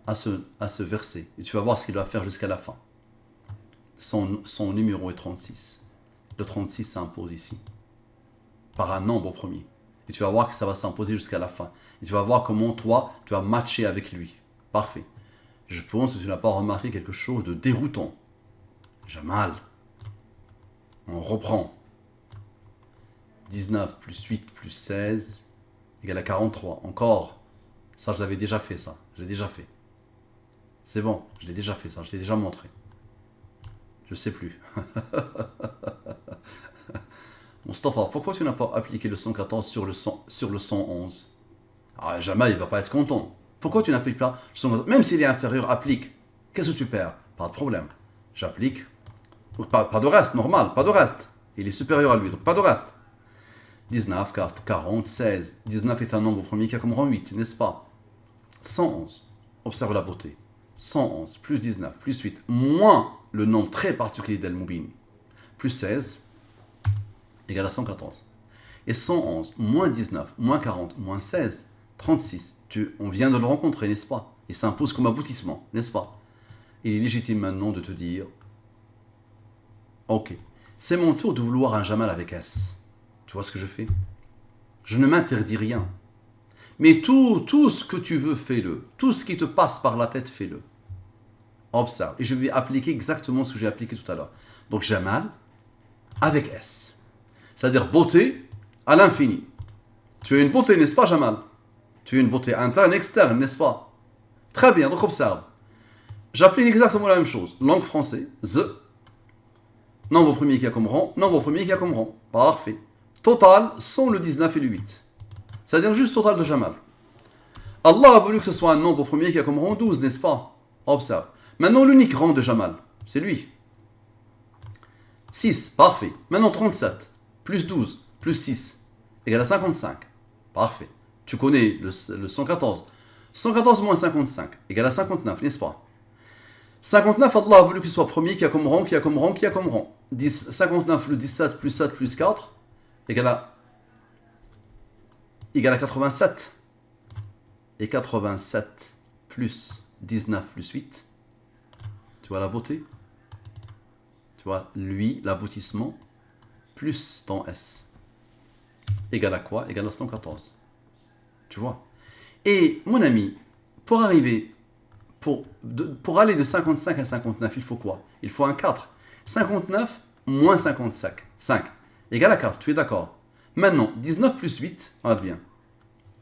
à ce verset. Et tu vas voir ce qu'il va faire jusqu'à la fin. Son numéro est 36. Le 36 s'impose ici. Par un nombre premier. Et tu vas voir que ça va s'imposer jusqu'à la fin. Et tu vas voir comment toi, tu vas matcher avec lui. Parfait. Je pense que tu n'as pas remarqué quelque chose de déroutant. Jamal. On reprend. 19 plus 8 plus 16 égale à 43. Encore. Ça, je l'avais déjà fait, ça. Je l'ai déjà fait. C'est bon, je l'ai déjà fait, ça. Je l'ai déjà montré. Je ne sais plus. Mustafa, pourquoi tu n'as pas appliqué le 114 sur le 111? Ah, Jamal, il ne va pas être content. Pourquoi tu n'appliques pas le 114? Même s'il est inférieur, applique. Qu'est-ce que tu perds? Pas de problème. J'applique. Pas de reste, normal, pas de reste. Il est supérieur à lui, donc pas de reste. 19, 40, 16. 19 est un nombre premier qui a comme rang 8, n'est-ce pas? 111. Observe la beauté. 111 plus 19 plus 8 moins le nombre très particulier d'Al-Moubin plus 16 égale à 114. Et 111 moins 19 moins 40 moins 16, 36. On vient de le rencontrer, n'est-ce pas? Il s'impose comme aboutissement, n'est-ce pas? Il est légitime maintenant de te dire ok, c'est mon tour de vouloir un Jamal avec S. Tu vois ce que je fais? Je ne m'interdis rien. Mais tout ce que tu veux, fais-le. Tout ce qui te passe par la tête, fais-le. Observe. Et je vais appliquer exactement ce que j'ai appliqué tout à l'heure. Donc Jamal avec S. C'est-à-dire beauté à l'infini. Tu as une beauté, n'est-ce pas, Jamal? Tu as une beauté interne, externe, n'est-ce pas? Très bien, donc observe. J'applique exactement la même chose. Langue française, Z. Nombre premier qui a comme rang, nombre premier qui a comme rang. Parfait. Total, sans le 19 et le 8. C'est-à-dire juste total de Jamal. Allah a voulu que ce soit un nombre premier qui a comme rang 12, n'est-ce pas? Observe. Maintenant, l'unique rang de Jamal, c'est lui. 6, parfait. Maintenant, 37, plus 12, plus 6, égale à 55. Parfait. Tu connais le 114. 114 moins 55, égale à 59, n'est-ce pas? 59, Allah a voulu qu'il soit premier, qui a comme rang, qui a comme rang, qui a comme rang. 59, le 17, plus 7, plus 4, égale à 87. Et 87 plus 19 plus 8. Tu vois la beauté? Tu vois, lui, l'aboutissement, plus ton S. Égale à quoi? Égale à 114. Tu vois? Et mon ami, pour arriver, pour aller de 55 à 59, il faut quoi? Il faut un 4. 59 moins 55. 5. Égale à 4, tu es d'accord? Maintenant, 19 plus 8, regarde bien.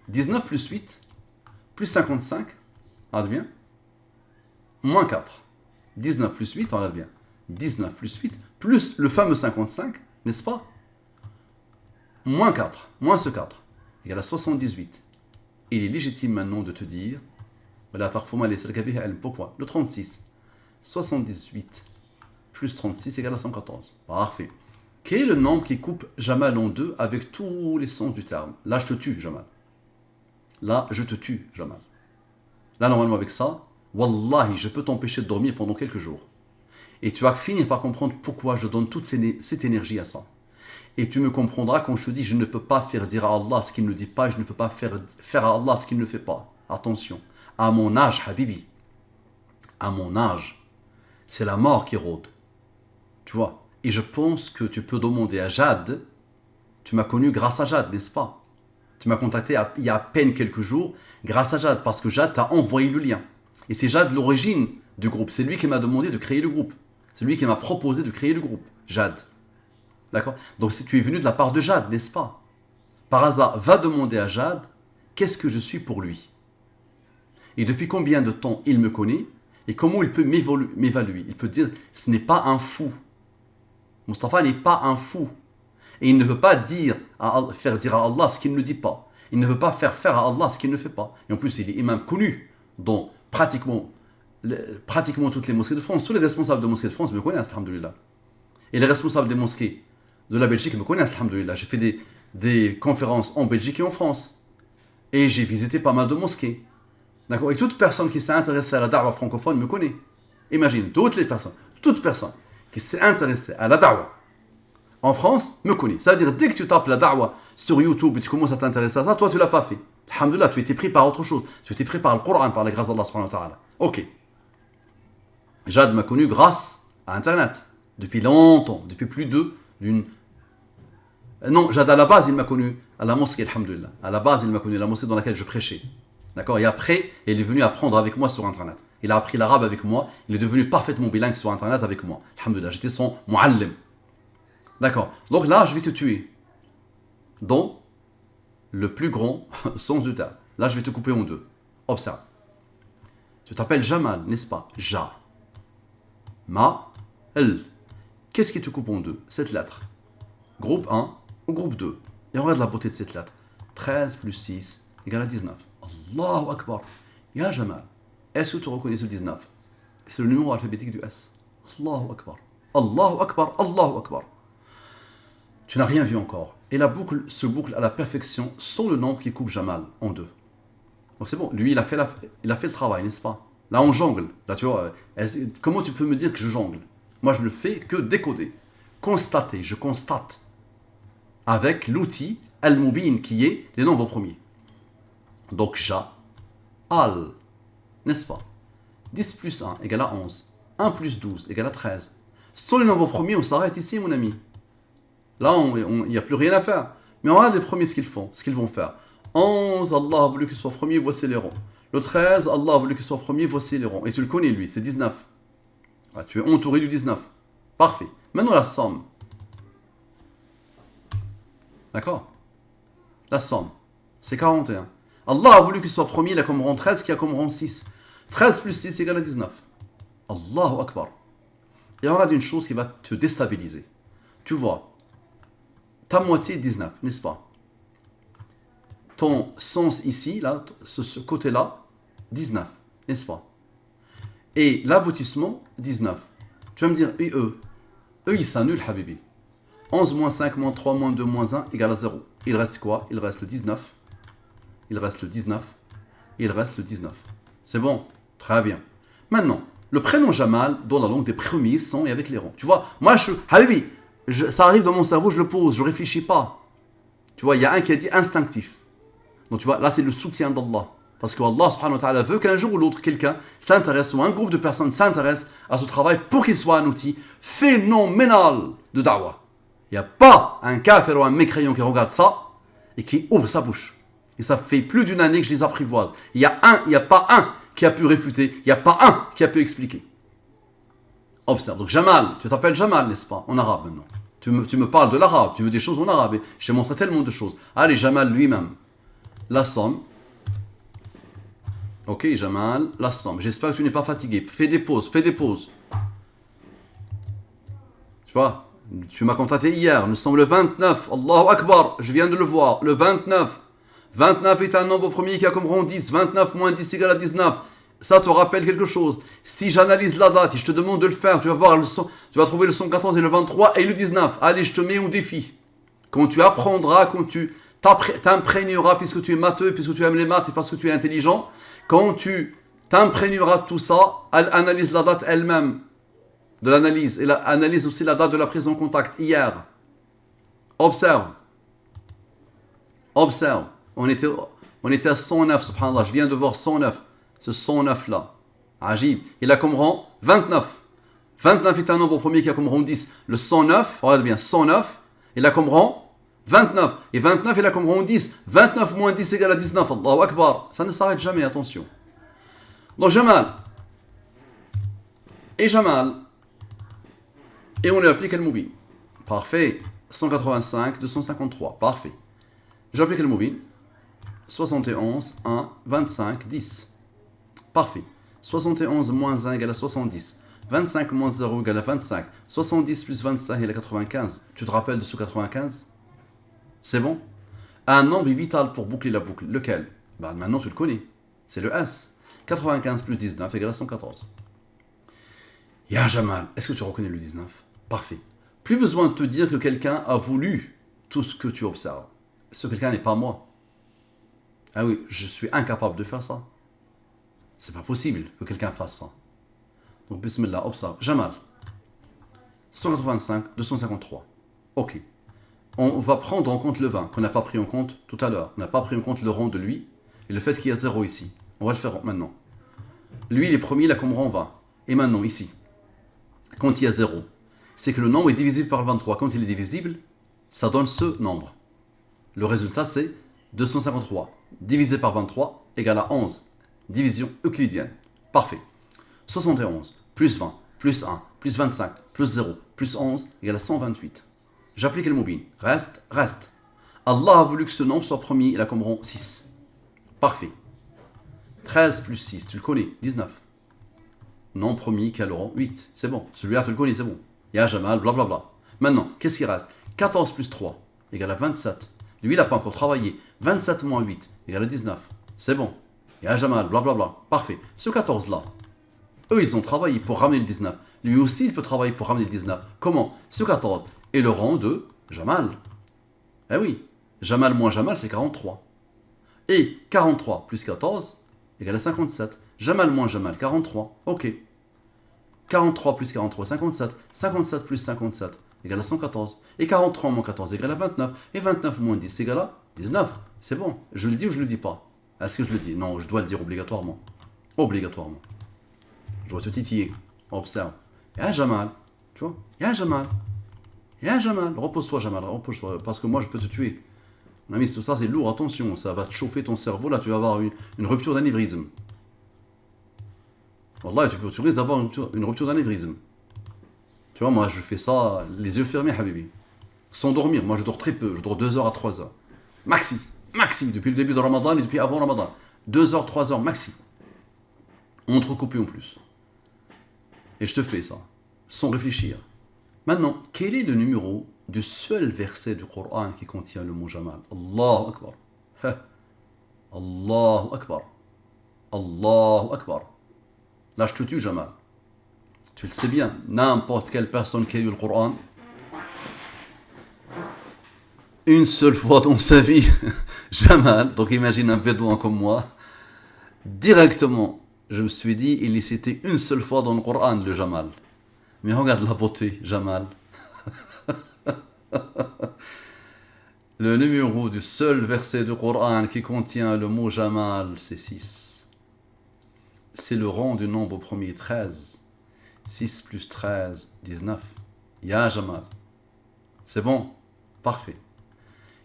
19 plus 8, plus 55, regarde bien. Moins 4. 19 plus 8, regarde bien. 19 plus 8, plus le fameux 55, n'est-ce pas? Moins 4, moins ce 4, égale à 78. Il est légitime maintenant de te dire, pourquoi? Le 36. 78 plus 36 égale à 114. Parfait. Quel est le nombre qui coupe Jamal en deux avec tous les sens du terme? Là, je te tue, Jamal. Là, je te tue, Jamal. Là, normalement, avec ça, Wallahi, je peux t'empêcher de dormir pendant quelques jours. Et tu vas finir par comprendre pourquoi je donne toute cette énergie à ça. Et tu me comprendras quand je te dis, je ne peux pas faire dire à Allah ce qu'il ne dit pas, je ne peux pas faire à Allah ce qu'il ne fait pas. Attention, à mon âge, Habibi, à mon âge, c'est la mort qui rôde. Tu vois? Et je pense que tu peux demander à Jade, tu m'as connu grâce à Jade, n'est-ce pas? Tu m'as contacté il y a à peine quelques jours grâce à Jade, parce que Jade t'a envoyé le lien. Et c'est Jade l'origine du groupe. C'est lui qui m'a demandé de créer le groupe. C'est lui qui m'a proposé de créer le groupe. Jade. D'accord? Donc si tu es venu de la part de Jade, n'est-ce pas? Par hasard, va demander à Jade qu'est-ce que je suis pour lui. Et depuis combien de temps il me connaît et comment il peut m'évaluer. Il peut dire, ce n'est pas un fou. Mustapha n'est pas un fou. Et il ne veut pas faire dire à Allah ce qu'il ne dit pas. Il ne veut pas faire faire à Allah ce qu'il ne fait pas. Et en plus, il est imam connu dans pratiquement toutes les mosquées de France. Tous les responsables de mosquées de France me connaissent, alhamdoulilah. Et les responsables des mosquées de la Belgique me connaissent, alhamdoulilah. J'ai fait des conférences en Belgique et en France. Et j'ai visité pas mal de mosquées. D'accord. Et toute personne qui s'est intéressée à la da'wah francophone me connaît. Imagine, toute personne qui s'est intéressée à la da'wah en France me connaît. Ça veut dire, dès que tu tapes la da'wah sur YouTube et tu commences à t'intéresser à ça, toi tu l'as pas fait. Alhamdoulilah, tu étais pris par autre chose. Tu étais pris par le Coran, par la grâce d'Allah subhanahu wa ta'ala. Ok. Jad m'a connu grâce à Internet. Depuis longtemps, depuis plus d'une... Non, Jad à la base, il m'a connu à la mosquée, alhamdoulilah. À la base, il m'a connu à la mosquée dans laquelle je prêchais. D'accord. Et après, il est venu apprendre avec moi sur Internet. Il a appris l'arabe avec moi. Il est devenu parfaitement bilingue sur Internet avec moi. Alhamdoulilah, j'étais son muallim. D'accord. Donc là, je vais te tuer. Dans le plus grand sens du terme. Là, je vais te couper en deux. Observe. Tu t'appelles Jamal, n'est-ce pas? L. Qu'est-ce qui te coupe en deux? Cette lettre. Groupe 1 ou groupe 2. Et regarde la beauté de cette lettre. 13 plus 6 égale à 19. Allahu Akbar. Ya Jamal. Est-ce que tu reconnais ce 19? C'est le numéro alphabétique du S. Allahu Akbar. Allahu Akbar. Allahu Akbar. Tu n'as rien vu encore. Et la boucle se boucle à la perfection sans le nombre qui coupe Jamal en deux. Donc c'est bon. Lui, il a fait le travail, n'est-ce pas? Là, on jongle. Là, tu vois, comment tu peux me dire que je jongle? Moi, je ne fais que décoder. Constater. Je constate. Avec l'outil al-mubin qui est les nombres premiers. Donc, al, n'est-ce pas? 10 plus 1 égale à 11. 1 plus 12 égale à 13. Sans les nombres premiers, on s'arrête ici, mon ami. Là, il n'y a plus rien à faire. Mais on regarde les premiers ce qu'ils vont faire. 11, Allah a voulu qu'il soit premier, voici les ronds. Le 13, Allah a voulu qu'il soit premier, voici les ronds. Et tu le connais, lui, c'est 19. Ah, tu es entouré du 19. Parfait. Maintenant, la somme. D'accord? La somme, c'est 41. Allah a voulu qu'il soit premier, il a comme rang 13, qui a comme rang 6. 13 plus 6 égale à 19. Allahu Akbar. Et on regarde une chose qui va te déstabiliser. Tu vois, ta moitié 19, n'est-ce pas? Ton sens ici, là, ce côté-là, 19, n'est-ce pas? Et l'aboutissement, 19. Tu vas me dire, et eux, ils s'annulent, Habibi. 11 moins 5 moins 3 moins 2 moins 1 égale à 0. Il reste quoi? Il reste le 19. Il reste le 19. Il reste le 19. C'est bon? Très bien. Maintenant, le prénom Jamal, dans la langue des premiers sons et avec les ronds. Tu vois, moi, Habibi, ça arrive dans mon cerveau, je le pose, je ne réfléchis pas. Tu vois, il y a un qui a dit instinctif. Donc tu vois, là c'est le soutien d'Allah. Parce que Allah subhanahu wa ta'ala veut qu'un jour ou l'autre, quelqu'un s'intéresse, ou un groupe de personnes s'intéresse à ce travail pour qu'il soit un outil phénoménal de da'wah. Il n'y a pas un kafir ou un mécréant qui regarde ça et qui ouvre sa bouche. Et ça fait plus d'une année que je les apprivoise. Il n'y a pas un qui a pu réfuter, il n'y a pas un qui a pu expliquer. Observe. Donc Jamal, tu t'appelles Jamal, n'est-ce pas? En arabe maintenant. Tu me parles de l'arabe, tu veux des choses en arabe. Et je t'ai montré tellement de choses. Allez, Jamal lui-même. La somme. Ok, Jamal, la somme. J'espère que tu n'es pas fatigué. Fais des pauses. Tu vois, tu m'as contacté hier. Nous sommes le 29. Allahu Akbar. Je viens de le voir. Le 29. 29 est un nombre premier qui a comme rang 10. 29 moins 10 égale à 19. Ça te rappelle quelque chose. Si j'analyse la date et je te demande de le faire, tu vas voir tu vas trouver le 114 et le 23 et le 19. Allez, je te mets au défi. Quand tu apprendras, quand tu t'imprégneras, puisque tu es matheux, puisque tu aimes les maths et parce que tu es intelligent, quand tu t'imprégneras de tout ça, analyse la date elle-même de l'analyse et analyse aussi la date de la prise en contact hier. Observe. On était à 109, subhanallah. Je viens de voir 109. Ce 109 là. Ajib. Il a comme rang 29. 29 est un nombre premier qui a comme rang 10. Le 109, regarde bien, 109, il a comme rang 29. Et 29, il a comme rang 10. 29 moins 10 égale à 19. Allahu Akbar. Ça ne s'arrête jamais, attention. Donc Jamal. Et Jamal. Et on lui applique al-Mubin. Parfait. 185, 253. Parfait. J'applique al-Mubin. 71, 1, 25, 10. Parfait. 71 moins 1 égale à 70. 25 moins 0 égale à 25. 70 plus 25 égale à 95. Tu te rappelles de ce 95? C'est bon? Un nombre est vital pour boucler la boucle. Lequel? Bah, maintenant tu le connais. C'est le S. 95 plus 19 égale à 114. Ya Jamal, est-ce que tu reconnais le 19? Parfait. Plus besoin de te dire que quelqu'un a voulu tout ce que tu observes. Ce quelqu'un n'est pas moi. Ah oui, je suis incapable de faire ça. C'est pas possible que quelqu'un fasse ça. Donc, bismillah, observe. Jamal. 185, 253. Ok. On va prendre en compte le 20, qu'on n'a pas pris en compte tout à l'heure. On n'a pas pris en compte le rang de lui, et le fait qu'il y a 0 ici. On va le faire maintenant. Lui, il est premier, il a comme rang 20. Et maintenant, ici, quand il y a 0, c'est que le nombre est divisible par 23. Quand il est divisible, ça donne ce nombre. Le résultat, c'est 253 divisé par 23 égale à 11. Division euclidienne. Parfait. 71 plus 20 plus 1 plus 25 plus 0 plus 11 égale à 128. J'applique le mobile. Reste, reste. Allah a voulu que ce nombre soit premier, il a comme rang 6. Parfait. 13 plus 6, tu le connais, 19. Nombre premier qui a le rang 8. C'est bon. Celui-là, tu le connais, c'est bon. Ya Jamal, blablabla. Maintenant, qu'est-ce qui reste? 14 plus 3 égale à 27. Lui, il n'a pas encore travaillé. 27 moins 8 égale à 19. C'est bon. Ya Jamal, blablabla. Parfait. Ce 14-là, eux, ils ont travaillé pour ramener le 19. Lui aussi, il peut travailler pour ramener le 19. Comment? Ce 14 est le rang de Jamal. Eh oui. Jamal moins Jamal, c'est 43. Et 43 plus 14 égale à 57. Jamal moins Jamal, 43. Ok. 43 plus 43, 57. 57 plus 57 égale à 114. Et 43 moins 14 égale à 29. Et 29 moins 10 égale à 19. C'est bon. Je le dis ou je le dis pas? Est-ce que je le dis? Non, je dois le dire obligatoirement. Obligatoirement. Je dois te titiller. Observe. Ya Jamal. Tu vois? Ya Jamal. Ya Jamal. Repose-toi, Jamal. Repose-toi. Parce que moi, je peux te tuer. Mon ami, tout ça, c'est lourd. Attention, ça va te chauffer ton cerveau. Là, tu vas avoir une rupture d'anévrisme. Wallah, tu risques d'avoir une rupture d'anévrisme. Tu vois, moi, je fais ça les yeux fermés, Habibi. Sans dormir. Moi, je dors très peu. Je dors 2 heures à 3 heures. Maxi. Maxi. Depuis le début de Ramadan et depuis avant Ramadan. 2 heures, 3 heures, maxi. Entrecoupé en plus. Et je te fais ça. Sans réfléchir. Maintenant, quel est le numéro du seul verset du Coran qui contient le mot Jamal? Allahu Akbar. Allahu Akbar. Allahu Akbar. Là, je te tue, Jamal. Tu le sais bien, n'importe quelle personne qui a lu le Coran, une seule fois dans sa vie, Jamal, donc imagine un bédouin comme moi, directement, je me suis dit, il est cité une seule fois dans le Coran, le Jamal. Mais regarde la beauté, Jamal. Le numéro du seul verset du Coran qui contient le mot Jamal, c'est 6. C'est le rang du nombre premier 13. 6 plus 13, 19. Ya Jamal. C'est bon? Parfait.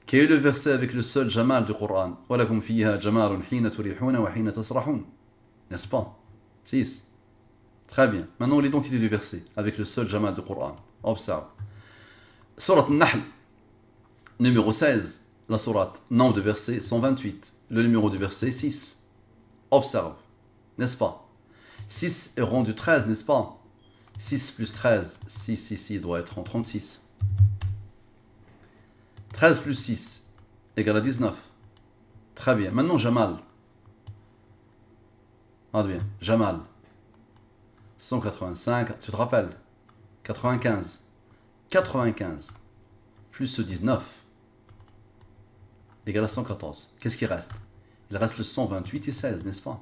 Quel est le verset avec le seul Jamal du Coran? وَلَكُمْ فِيهَا جَمَالٌ حِينَ تُرِيحُونَ وَحِينَ تَسْرَحُونَ. N'est-ce pas? 6. Très bien. Maintenant, l'identité du verset avec le seul Jamal du Coran. Observe. Surat Al-Nahl, numéro 16. La surat, nombre de versets 128. Le numéro du verset 6. Observe. N'est-ce pas? 6 est rang du 13, n'est-ce pas? 6 plus 13, 6 ici doit être en 36. 13 plus 6 égale à 19. Très bien. Maintenant, Jamal. Ah bien, Jamal. 185, tu te rappelles? 95. 95 plus ce 19 égale à 114. Qu'est-ce qui reste? Il reste le 128 et 16, n'est-ce pas?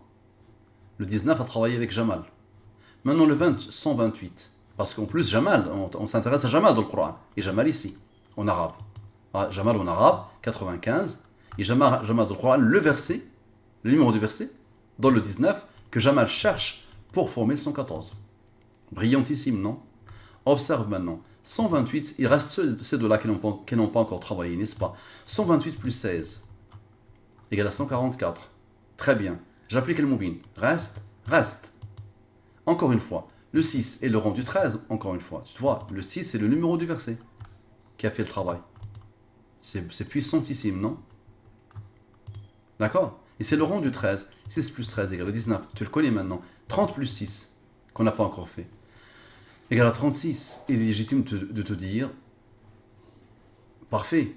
Le 19 a travaillé avec Jamal. Maintenant le 128. Parce qu'en plus, Jamal, on s'intéresse à Jamal dans le Coran. Et Jamal ici, en arabe. Ah, Jamal en arabe, 95. Et Jamal dans le Coran, le verset, le numéro du verset, dans le 19, que Jamal cherche pour former le 114. Brillantissime, non? Observe maintenant. 128, il reste ces deux-là qui n'ont pas encore travaillé, n'est-ce pas? 128 plus 16 égale à 144. Très bien. J'applique le mobile. Reste, reste. Encore une fois. Le 6 est le rang du 13, encore une fois. Tu vois, le 6 est le numéro du verset qui a fait le travail. C'est puissantissime, non? D'accord? Et c'est le rang du 13. 6 plus 13 égale 19. Tu le connais maintenant. 30 plus 6, qu'on n'a pas encore fait, égale à 36. Il est légitime de te dire, parfait.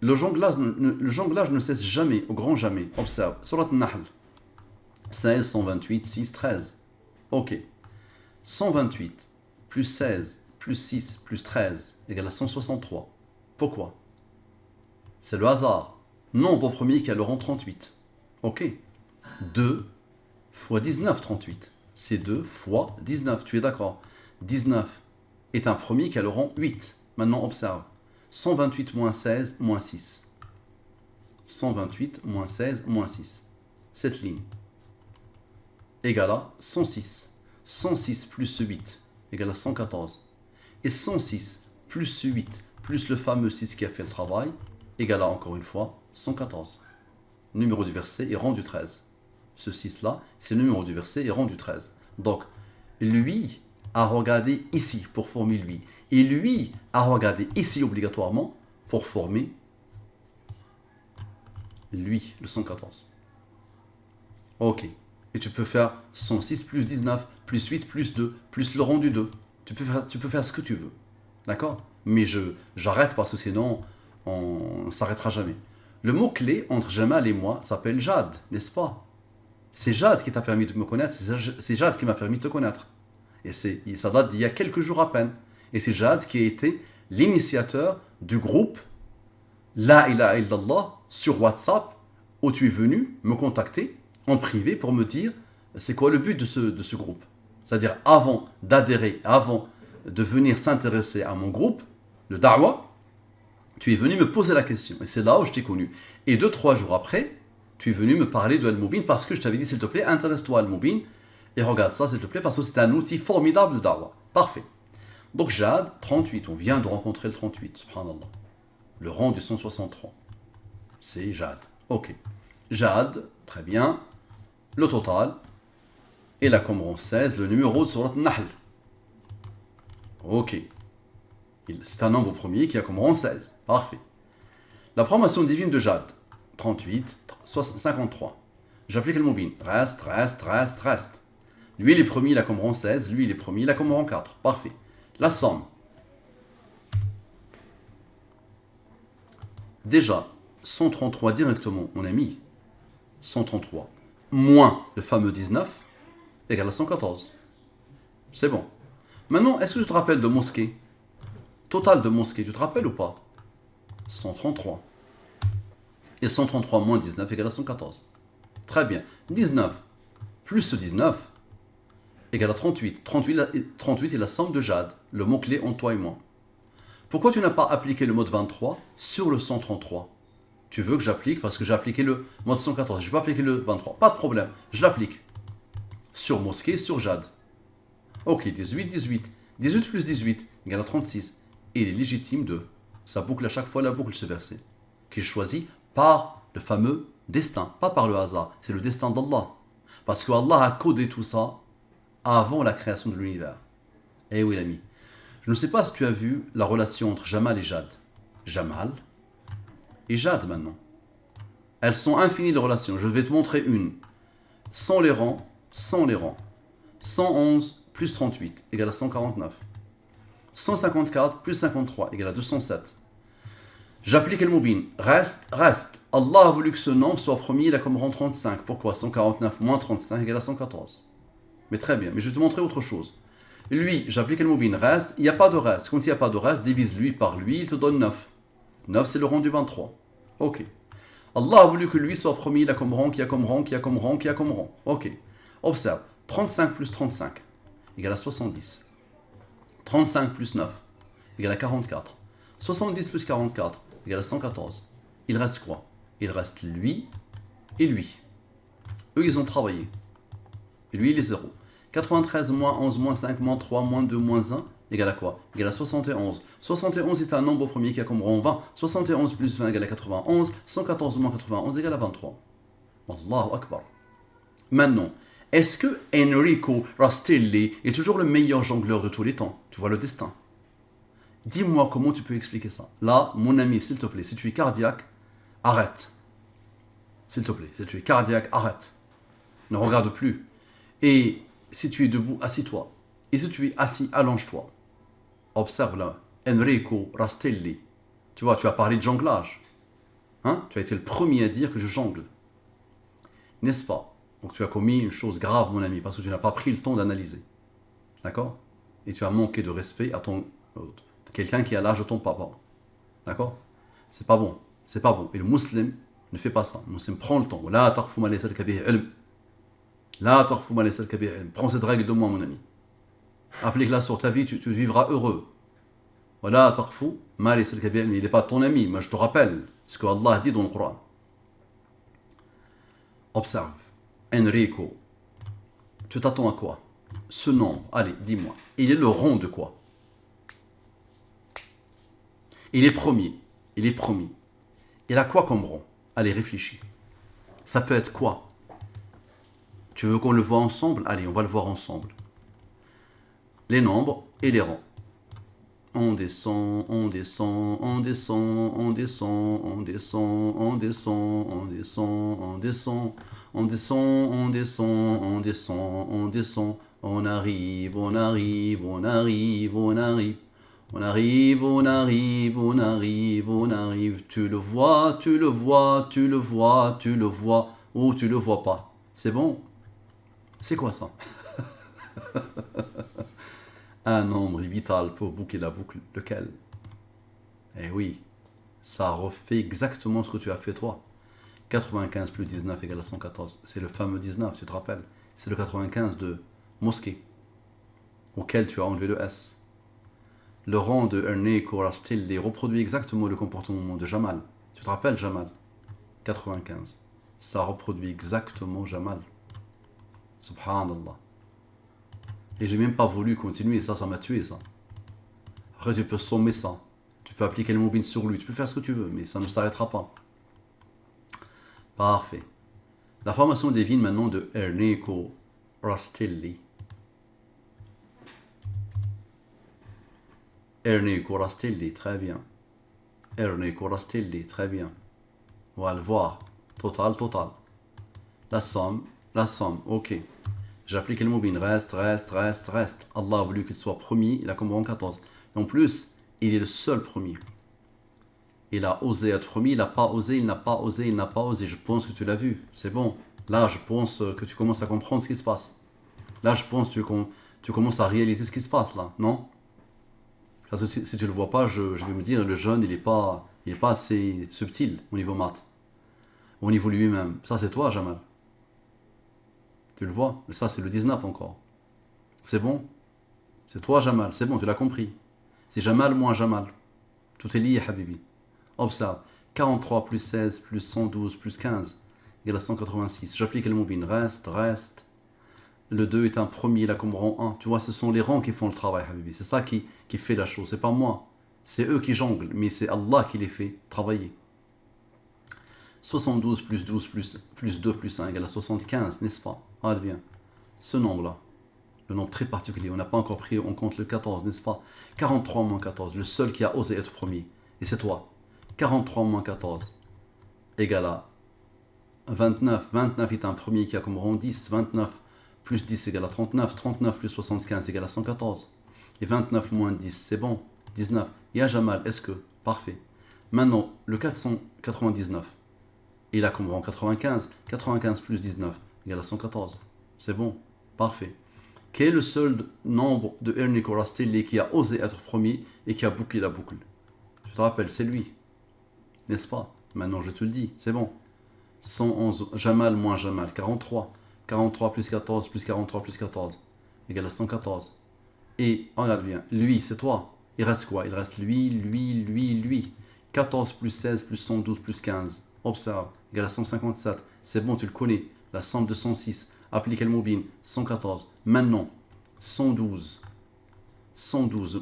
Le jonglage ne cesse jamais, au grand jamais. Observe. Surat Nahl. 16, 128, 6, 13. Ok. 128 plus 16 plus 6 plus 13 égale à 163. Pourquoi? C'est le hasard. Nombre premier qui a le rang 38. Ok. 2 fois 19, 38. C'est 2 fois 19. Tu es d'accord? 19 est un premier qui a le rang 8. Maintenant, observe. 128 moins 16 moins 6. 128 moins 16 moins 6. Cette ligne égale à 106. 106 plus 8 égale à 114. Et 106 plus 8 plus le fameux 6 qui a fait le travail égale à, encore une fois, 114. Numéro du verset et rang du 13. Ce 6-là, c'est le numéro du verset et rang du 13. Donc, lui a regardé ici pour former lui. Et lui a regardé ici obligatoirement pour former lui, le 114. Ok. Et tu peux faire 106 plus 19, plus 8, plus 2, plus le rang du 2. Tu peux faire ce que tu veux. D'accord? Mais j'arrête parce que sinon, on ne s'arrêtera jamais. Le mot-clé entre Jamal et moi s'appelle Jade, n'est-ce pas? C'est Jade qui t'a permis de me connaître, c'est Jade qui m'a permis de te connaître. Et ça date d'il y a quelques jours à peine. Et c'est Jade qui a été l'initiateur du groupe La ilaha illallah sur WhatsApp, où tu es venu me contacter en privé pour me dire c'est quoi le but de ce groupe. C'est-à-dire avant d'adhérer, avant de venir s'intéresser à mon groupe, le Da'wah, tu es venu me poser la question. Et c'est là où je t'ai connu. Et 2-3 jours après, tu es venu me parler de Al-Mubin parce que je t'avais dit s'il te plaît, intéresse-toi à Al-Mubin et regarde ça s'il te plaît parce que c'est un outil formidable de Da'wah. Parfait. Donc Jade, 38, on vient de rencontrer le 38, subhanallah. Le rang du 163. C'est Jade. Ok. Jade, très bien. Le total, et là comme rang 16, le numéro de Surat Nahl. Ok. C'est un nombre premier qui a comme rang 16. Parfait. La promotion divine de Jade, 38, 53. J'applique le mobile. Reste. Lui, il est premier, il a comme rang 16. Lui, il est premier, il a comme rang 4. Parfait. La somme. Déjà, 133 directement, on a mis 133 moins le fameux 19 égale à 114. C'est bon. Maintenant, est-ce que tu te rappelles de mosquée? Total de mosquée, tu te rappelles ou pas? 133. Et 133 moins 19 égale à 114. Très bien. 19 plus ce 19 égale à 38. 38 est la somme de Jade, le mot-clé entre toi et moi. Pourquoi tu n'as pas appliqué le mode 23 sur le 133? Tu veux que j'applique parce que j'ai appliqué le mode 114. Je n'ai pas appliqué le 23. Pas de problème. Je l'applique. Sur mosquée, sur Jade. Ok, 18. 18 plus 18 égale à 36. Et il est légitime de... Ça boucle à chaque fois la boucle ce verset. Qui est choisi par le fameux destin. Pas par le hasard. C'est le destin d'Allah. Parce que Allah a codé tout ça avant la création de l'univers. Eh oui l'ami. Je ne sais pas si tu as vu la relation entre Jamal et Jade. Jamal et Jade maintenant. Elles sont infinies les relations. Je vais te montrer une. Sans les rangs. 111 plus 38 égale à 149. 154 plus 53 égale à 207. J'applique le mobile. Reste. Allah a voulu que ce nom soit premier, il a comme rang 35. Pourquoi? 149 moins 35 égale à 114. Mais très bien. Mais je vais te montrer autre chose. Lui, j'applique le mobile. Reste. Il n'y a pas de reste. Quand il n'y a pas de reste, divise lui par lui, il te donne 9. 9, c'est le rang du 23. Ok. Allah a voulu que lui soit premier, il a comme rang, qui a comme rang. Ok. Observe. 35 plus 35 égale à 70. 35 plus 9 égale à 44. 70 plus 44 égale à 114. Il reste quoi? Il reste lui et lui. Eux, ils ont travaillé. Et lui, il est 0. 93 moins 11 moins 5 moins 3 moins 2 moins 1 égale à quoi? Égale à 71. 71 est un nombre premier qui a comme rang 20. 71 plus 20 égale à 91. 114 moins 91 égale à 23. Allahu Akbar. Maintenant, est-ce que Enrico Rastelli est toujours le meilleur jongleur de tous les temps? Tu vois le destin. Dis-moi comment tu peux expliquer ça. Là, mon ami, s'il te plaît, si tu es cardiaque, arrête. S'il te plaît. Si tu es cardiaque, arrête. Ne regarde plus. Et si tu es debout, assis-toi. Et si tu es assis, allonge-toi. Observe là. Enrico Rastelli. Tu vois, tu as parlé de jonglage. Hein? Tu as été le premier à dire que je jongle. N'est-ce pas? Donc tu as commis une chose grave, mon ami, parce que tu n'as pas pris le temps d'analyser. D'accord? Et tu as manqué de respect à quelqu'un qui a l'âge de ton papa. D'accord? C'est pas bon. C'est pas bon. Et le musulman ne fait pas ça. Le musulman prend le temps. La taqfu ma laysa laka bihi ilm. La taqfu ma laysa laka bihi ilm. Prends cette règle de moi, mon ami. Applique-la sur ta vie, tu vivras heureux. Voilà taqfu ma laysa laka bihi ilm. Il n'est pas ton ami. Moi, je te rappelle ce que Allah dit dans le Coran. Observe. Enrico. Tu t'attends à quoi? Ce nom, allez, dis-moi. Il est le rond de quoi? Il est premier. Il est premier. Il a quoi comme rond? Allez, réfléchis. Ça peut être quoi? Tu veux qu'on le voit ensemble? Allez, on va le voir ensemble. Les nombres et les rangs. On descend, on descend, on descend, on descend, on descend, on descend, on descend, on descend, on descend, on descend, on descend, on descend, on arrive, on arrive, on arrive, on arrive. On arrive, on arrive, on arrive, on arrive. Tu le vois, tu le vois, tu le vois, tu le vois, ou tu le vois pas. C'est bon? C'est quoi ça? Un nombre vital pour boucler la boucle. Lequel? Eh oui, ça refait exactement ce que tu as fait toi. 95 plus 19 égale à 114. C'est le fameux 19, tu te rappelles? C'est le 95 de mosquée, auquel tu as enlevé le S. Le rang de Enrico Rastelli reproduit exactement le comportement de Jamal. Tu te rappelles Jamal? 95. Ça reproduit exactement Jamal. Subhanallah. Et j'ai même pas voulu continuer, ça m'a tué ça. Après tu peux sommer ça. Tu peux appliquer le mobile sur lui, tu peux faire ce que tu veux, mais ça ne s'arrêtera pas. Parfait. La formation divine maintenant de Enrico Rastelli. Enrico Rastelli, très bien. Enrico Rastelli, très bien. On va le voir. Total. La somme, ok. J'applique le mobile, reste. Allah a voulu qu'il soit premier, il a comme rang 14. Et en plus, il est le seul premier. Il a osé être premier, il n'a pas osé, il n'a pas osé. Je pense que tu l'as vu, c'est bon. Là, je pense que tu commences à comprendre ce qui se passe. Là, je pense que tu commences à réaliser ce qui se passe là, non? Parce que si tu ne le vois pas, je vais me dire, le jeune, il n'est pas assez subtil au niveau maths. Au niveau lui-même. Ça, c'est toi, Jamal. Tu le vois? Mais ça, c'est le 19 encore. C'est bon? C'est toi, Jamal. C'est bon, tu l'as compris. C'est Jamal moins Jamal. Tout est lié, Habibi. Observe. 43 plus 16 plus 112 plus 15 égale à 186. J'applique le mobile. Reste. Le 2 est un premier, là, comme rang 1. Tu vois, ce sont les rangs qui font le travail, Habibi. C'est ça qui fait la chose. C'est pas moi. C'est eux qui jonglent. Mais c'est Allah qui les fait travailler. 72 plus 12 plus 2 plus 1 égale à 75, n'est-ce pas? Regarde bien. Ce nombre-là, le nombre très particulier, on n'a pas encore pris en compte le 14, n'est-ce pas? 43 moins 14, le seul qui a osé être premier. Et c'est toi. 43 moins 14 égale à 29. 29 est un premier qui a comme rang 10. 29 plus 10 égale à 39. 39 plus 75 égale à 114. Et 29 moins 10, c'est bon. 19. Et à Jamal, est-ce que? Parfait. Maintenant, le 499. Il a comme rang 95. 95 plus 19 égale à 114. C'est bon. Parfait. Quel est le seul nombre de Enrico Rastelli qui a osé être premier et qui a bouclé la boucle? Je te rappelle, c'est lui. N'est-ce pas? Maintenant, je te le dis. C'est bon. 111. Jamal moins Jamal. 43. 43 plus 14 plus 43 plus 14 égale à 114. Et regarde bien. Lui, c'est toi. Il reste quoi? Il reste lui. 14 plus 16 plus 112 plus 15. Observe. Égale à 157. C'est bon, tu le connais. La somme de 106. Applique le mobile. 114. Maintenant, 112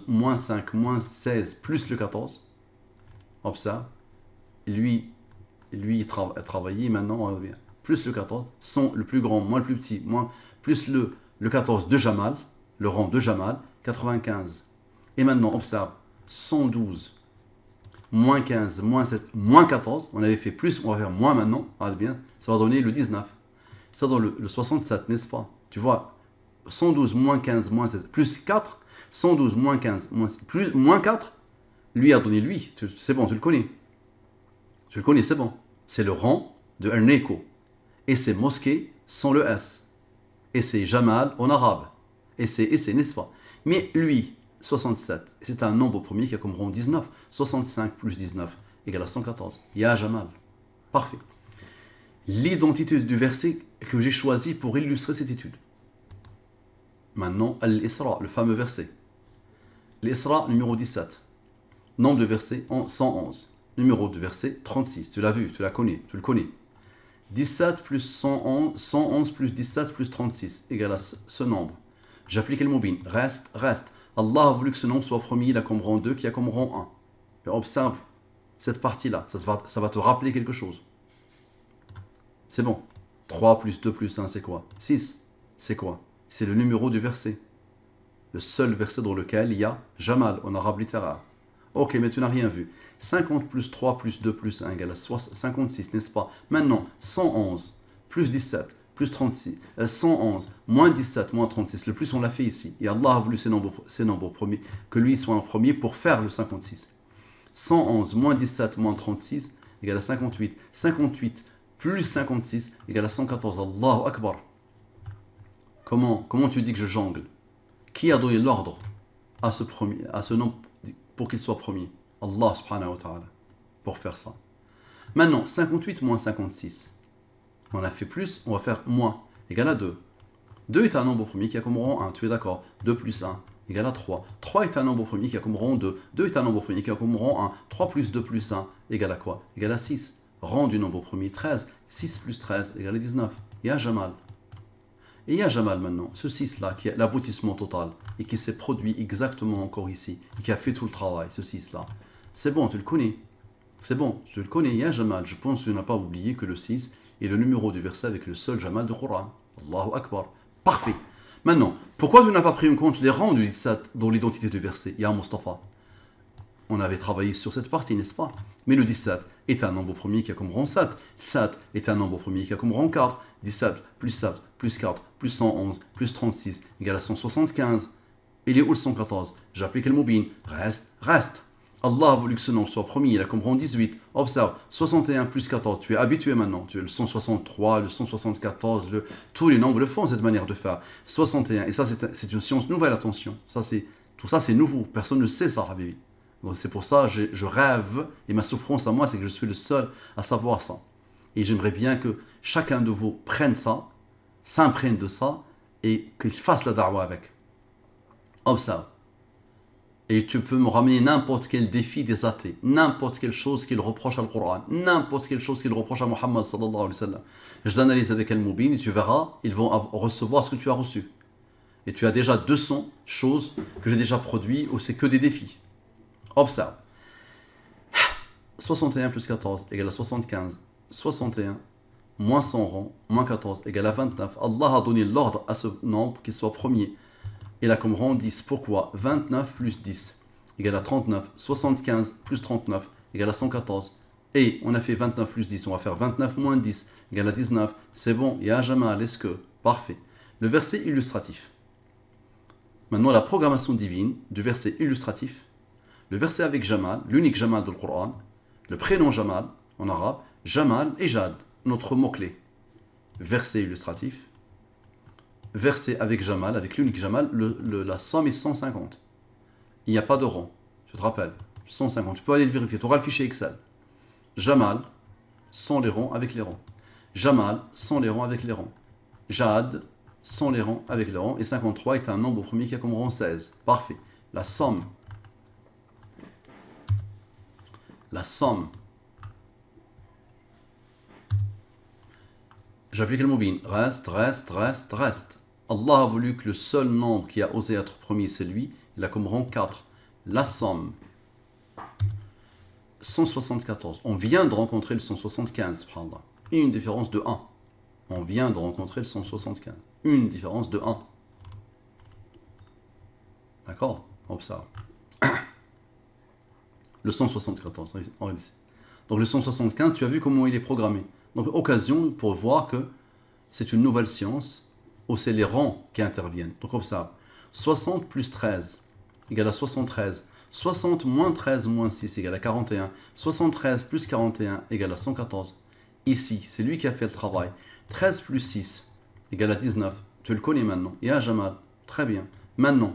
moins 5 moins 16 plus le 14. Observe. Lui travaillé maintenant, on revient. Plus le 14, le plus grand, moins le plus petit, plus le 14 de Jamal, le rang de Jamal, 95. Et maintenant, observe, 112 moins 15, moins 7, moins 14. On avait fait plus, on va faire moins maintenant. Regarde bien, ça va donner le 19. Ça donne le 67, n'est-ce pas? Tu vois, 112 moins 15 moins 7 plus 4, 112 moins 15 moins 4, lui a donné lui. C'est bon, tu le connais. Tu le connais, c'est bon. C'est le rang de Erneko. Et c'est mosquée sans le S. Et c'est Jamal en arabe. Et c'est, n'est-ce pas? Mais lui, 67, c'est un nombre premier qui a comme rang 19. 65 plus 19 égale à 114. Ya Jamal. Parfait. L'identité du verset que j'ai choisi pour illustrer cette étude. Maintenant, Al-Isra, le fameux verset. L'Isra, numéro 17. Nombre de versets en 111. Numéro de verset 36. Tu l'as vu, tu le connais. 17 plus 111, 111 plus 17 plus 36 égale à ce nombre. J'applique le mobile. Reste. Allah a voulu que ce nombre soit premier, il a comme rang 2, qui a comme rang 1. Et observe cette partie-là. Ça va te rappeler quelque chose. C'est bon. 3 plus 2 plus 1, c'est quoi? 6. C'est quoi? C'est le numéro du verset. Le seul verset dans lequel il y a Jamal en arabe littéraire. Ok, mais tu n'as rien vu. 50 plus 3 plus 2 plus 1 égale à 56, n'est-ce pas? Maintenant, 111 plus 17 plus 36, 111 moins 17 moins 36, le plus on l'a fait ici. Et Allah a voulu ces nombres premiers, que lui soit en premier pour faire le 56. 111 moins 17 moins 36 égale à 58. 58 plus 56 égale à 114. Allahu Akbar. Comment tu dis que je jongle? Qui a donné l'ordre à ce nombre pour qu'il soit premier? Allah subhanahu wa ta'ala. Pour faire ça. Maintenant, 58 moins 56. On a fait plus, on va faire moins. Égal à 2. 2 est un nombre premier qui a comme rang 1. Tu es d'accord? 2 plus 1 égale à 3. 3 est un nombre premier qui a comme rang 2. 2 est un nombre premier qui a comme rang 1. 3 plus 2 plus 1 égale à quoi? Égale à 6. Rang du nombre premier 13. 6 plus 13 égale à 19. Ya Jamal. Et il y a Jamal maintenant, ce 6-là, qui est l'aboutissement total, et qui s'est produit exactement encore ici, et qui a fait tout le travail, ce 6-là. C'est bon, tu le connais. C'est bon, tu le connais, il y a Jamal. Je pense que tu n'as pas oublié que le 6 est le numéro du verset avec le seul Jamal du Coran. Allahu Akbar. Parfait. Maintenant, pourquoi tu n'as pas pris en compte les rangs du 17 dans l'identité du verset? Ya Mustafa. On avait travaillé sur cette partie, n'est-ce pas? Mais le 17 est un nombre premier qui a comme rang 7. 7 est un nombre premier qui a comme rang 4. 17 plus 4 plus 111 plus 36 égale à 175. Il est où le 114? J'applique le mobile. Reste. Allah a voulu que ce nombre soit premier, il a comme rang 18. Observe, 61 plus 14, tu es habitué maintenant. Tu es le 163, le 174, tous les nombres le font, cette manière de faire. 61, et ça c'est une science nouvelle, attention. Tout ça c'est nouveau, personne ne sait ça, Habibi. Donc c'est pour ça que je rêve, et ma souffrance à moi, c'est que je suis le seul à savoir ça. Et j'aimerais bien que chacun de vous prenne ça, s'imprègne de ça, et qu'il fasse la da'wah avec. Observe. Et tu peux me ramener n'importe quel défi des athées, n'importe quelle chose qu'ils reprochent au Coran, n'importe quelle chose qu'ils reprochent à Muhammad sallallahu alayhi wa sallam. Je l'analyse avec Al-Mubin et tu verras, ils vont recevoir ce que tu as reçu. Et tu as déjà 200 choses que j'ai déjà produites où c'est que des défis. Observe. 61 plus 14 égale à 75. 61 moins 100 rang, moins 14 égale à 29. Allah a donné l'ordre à ce nombre qu'il soit premier. Il a comme rang 10. Pourquoi? 29 plus 10 égale à 39. 75 plus 39 égale à 114. Et on a fait 29 plus 10. On va faire 29 moins 10 égale à 19. C'est bon. Ya Jamal, est-ce que? Parfait. Le verset illustratif. Maintenant, la programmation divine du verset illustratif. Le verset avec Jamal, l'unique Jamal du Coran. Le prénom Jamal, en arabe. Jamal et Jad, notre mot-clé. Verset illustratif. Verset avec Jamal, avec l'unique Jamal, la somme est 150. Il n'y a pas de rang, je te rappelle. 150, tu peux aller le vérifier, tu auras le fichier Excel. Jamal, sans les rangs, avec les rangs. Jamal, sans les rangs, avec les rangs. Jad, sans les rangs, avec les rangs. Et 53 est un nombre premier qui a comme rang 16. Parfait. La somme. J'applique le mobile. Reste. Allah a voulu que le seul nombre qui a osé être premier, c'est lui. Il a comme rang 4. La somme. 174. On vient de rencontrer le 175. Subhanallah. Une différence de 1. On vient de rencontrer le 175. Une différence de 1. D'accord? Observe. Le 174, en réalité. Donc le 175, tu as vu comment il est programmé. Donc occasion pour voir que c'est une nouvelle science où c'est les rangs qui interviennent. Donc observe. 60 plus 13 égale à 73. 60 moins 13 moins 6 égale à 41. 73 plus 41 égale à 114. Ici, c'est lui qui a fait le travail. 13 plus 6 égale à 19. Tu le connais maintenant. Ya Jamal. Très bien. Maintenant,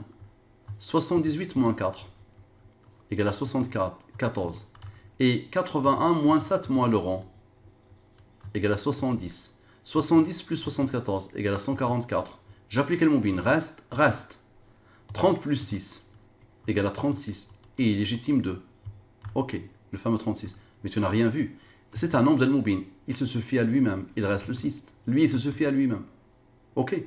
78 moins 4 égale à 74. Et 81 moins 7 moins le rang égale à 70. 70 plus 74 égale à 144. J'applique le mobile. Reste. 30 plus 6 égale à 36. Et légitime 2. Ok, le fameux 36. Mais tu n'as rien vu. C'est un nombre d'Al-Mubin. Il se suffit à lui-même. Il reste le 6. Lui, il se suffit à lui-même. Ok.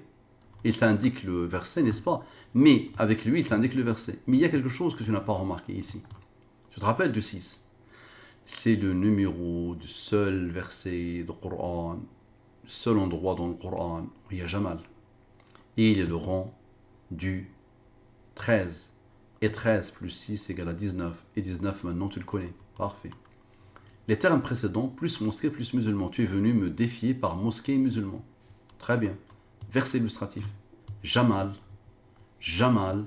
Il t'indique le verset, n'est-ce pas? Mais avec lui, il t'indique le verset. Mais il y a quelque chose que tu n'as pas remarqué ici. Tu te rappelles du 6? C'est le numéro du seul verset du Coran, le seul endroit dans le Coran où il y a Jamal. Et il est le rang du 13. Et 13 plus 6 égale à 19. Et 19, maintenant, tu le connais. Parfait. Les termes précédents, plus mosquée, plus musulman. Tu es venu me défier par mosquée et musulman. Très bien. Verset illustratif. Jamal, Jamal,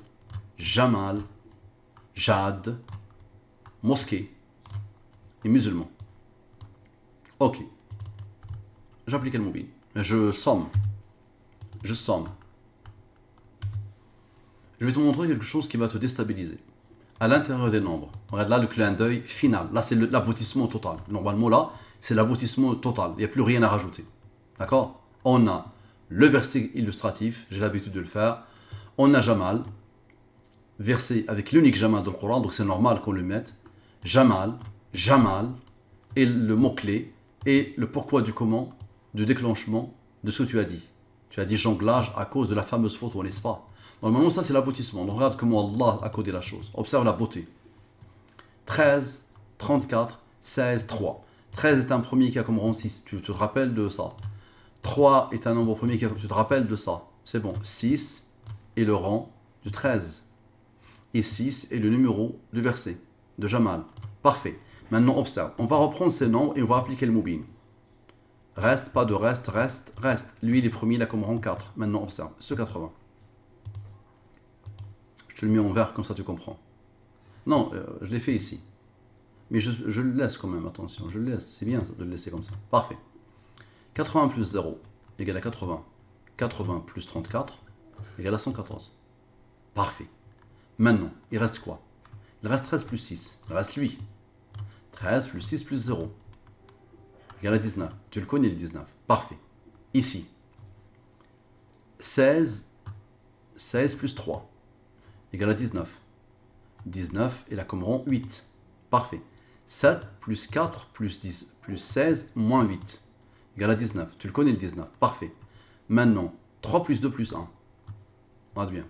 Jamal, Jad, mosquée et musulman. Ok. J'applique le mobile. Je somme. Je vais te montrer quelque chose qui va te déstabiliser. À l'intérieur des nombres, regarde là le clin d'œil final. Là, c'est l'aboutissement total. Normalement, là, c'est l'aboutissement total. Il n'y a plus rien à rajouter. D'accord? On a le verset illustratif, j'ai l'habitude de le faire. On a Jamal, verset avec l'unique Jamal dans le Coran, donc c'est normal qu'on le mette. Jamal, Jamal, et le mot-clé, et le pourquoi du comment, du déclenchement de ce que tu as dit. Tu as dit jonglage à cause de la fameuse photo, n'est-ce pas? Normalement, ça c'est l'aboutissement. Donc regarde comment Allah a codé la chose. Observe la beauté. 13, 34, 16, 3. 13 est un premier qui a comme rang 6. Tu te rappelles de ça. 3 est un nombre premier qui a... Tu te rappelles de ça. C'est bon. 6 est le rang du 13. Et 6 est le numéro du verset de Jamal. Parfait. Maintenant, observe. On va reprendre ces nombres et on va appliquer le mobile. Reste, pas de reste, reste. Lui, il est premier, il a comme rang 4. Maintenant, observe. Ce 80. Je te le mets en vert, comme ça tu comprends. Non, je l'ai fait ici. Mais je le laisse quand même, attention. Je le laisse, c'est bien de le laisser comme ça. Parfait. 80 plus 0 égale à 80. 80 plus 34 égale à 114. Parfait. Maintenant, il reste quoi? Il reste 13 plus 6. Il reste lui. 13 plus 6 plus 0 égale à 19. Tu le connais le 19. Parfait. Ici. 16 plus 3 égale à 19. 19 est là comme rang 8. Parfait. 7 plus 4 plus 10 plus 16 moins 8 égale à 19. Tu le connais le 19. Parfait. Maintenant, 3 plus 2 plus 1. Regarde bien.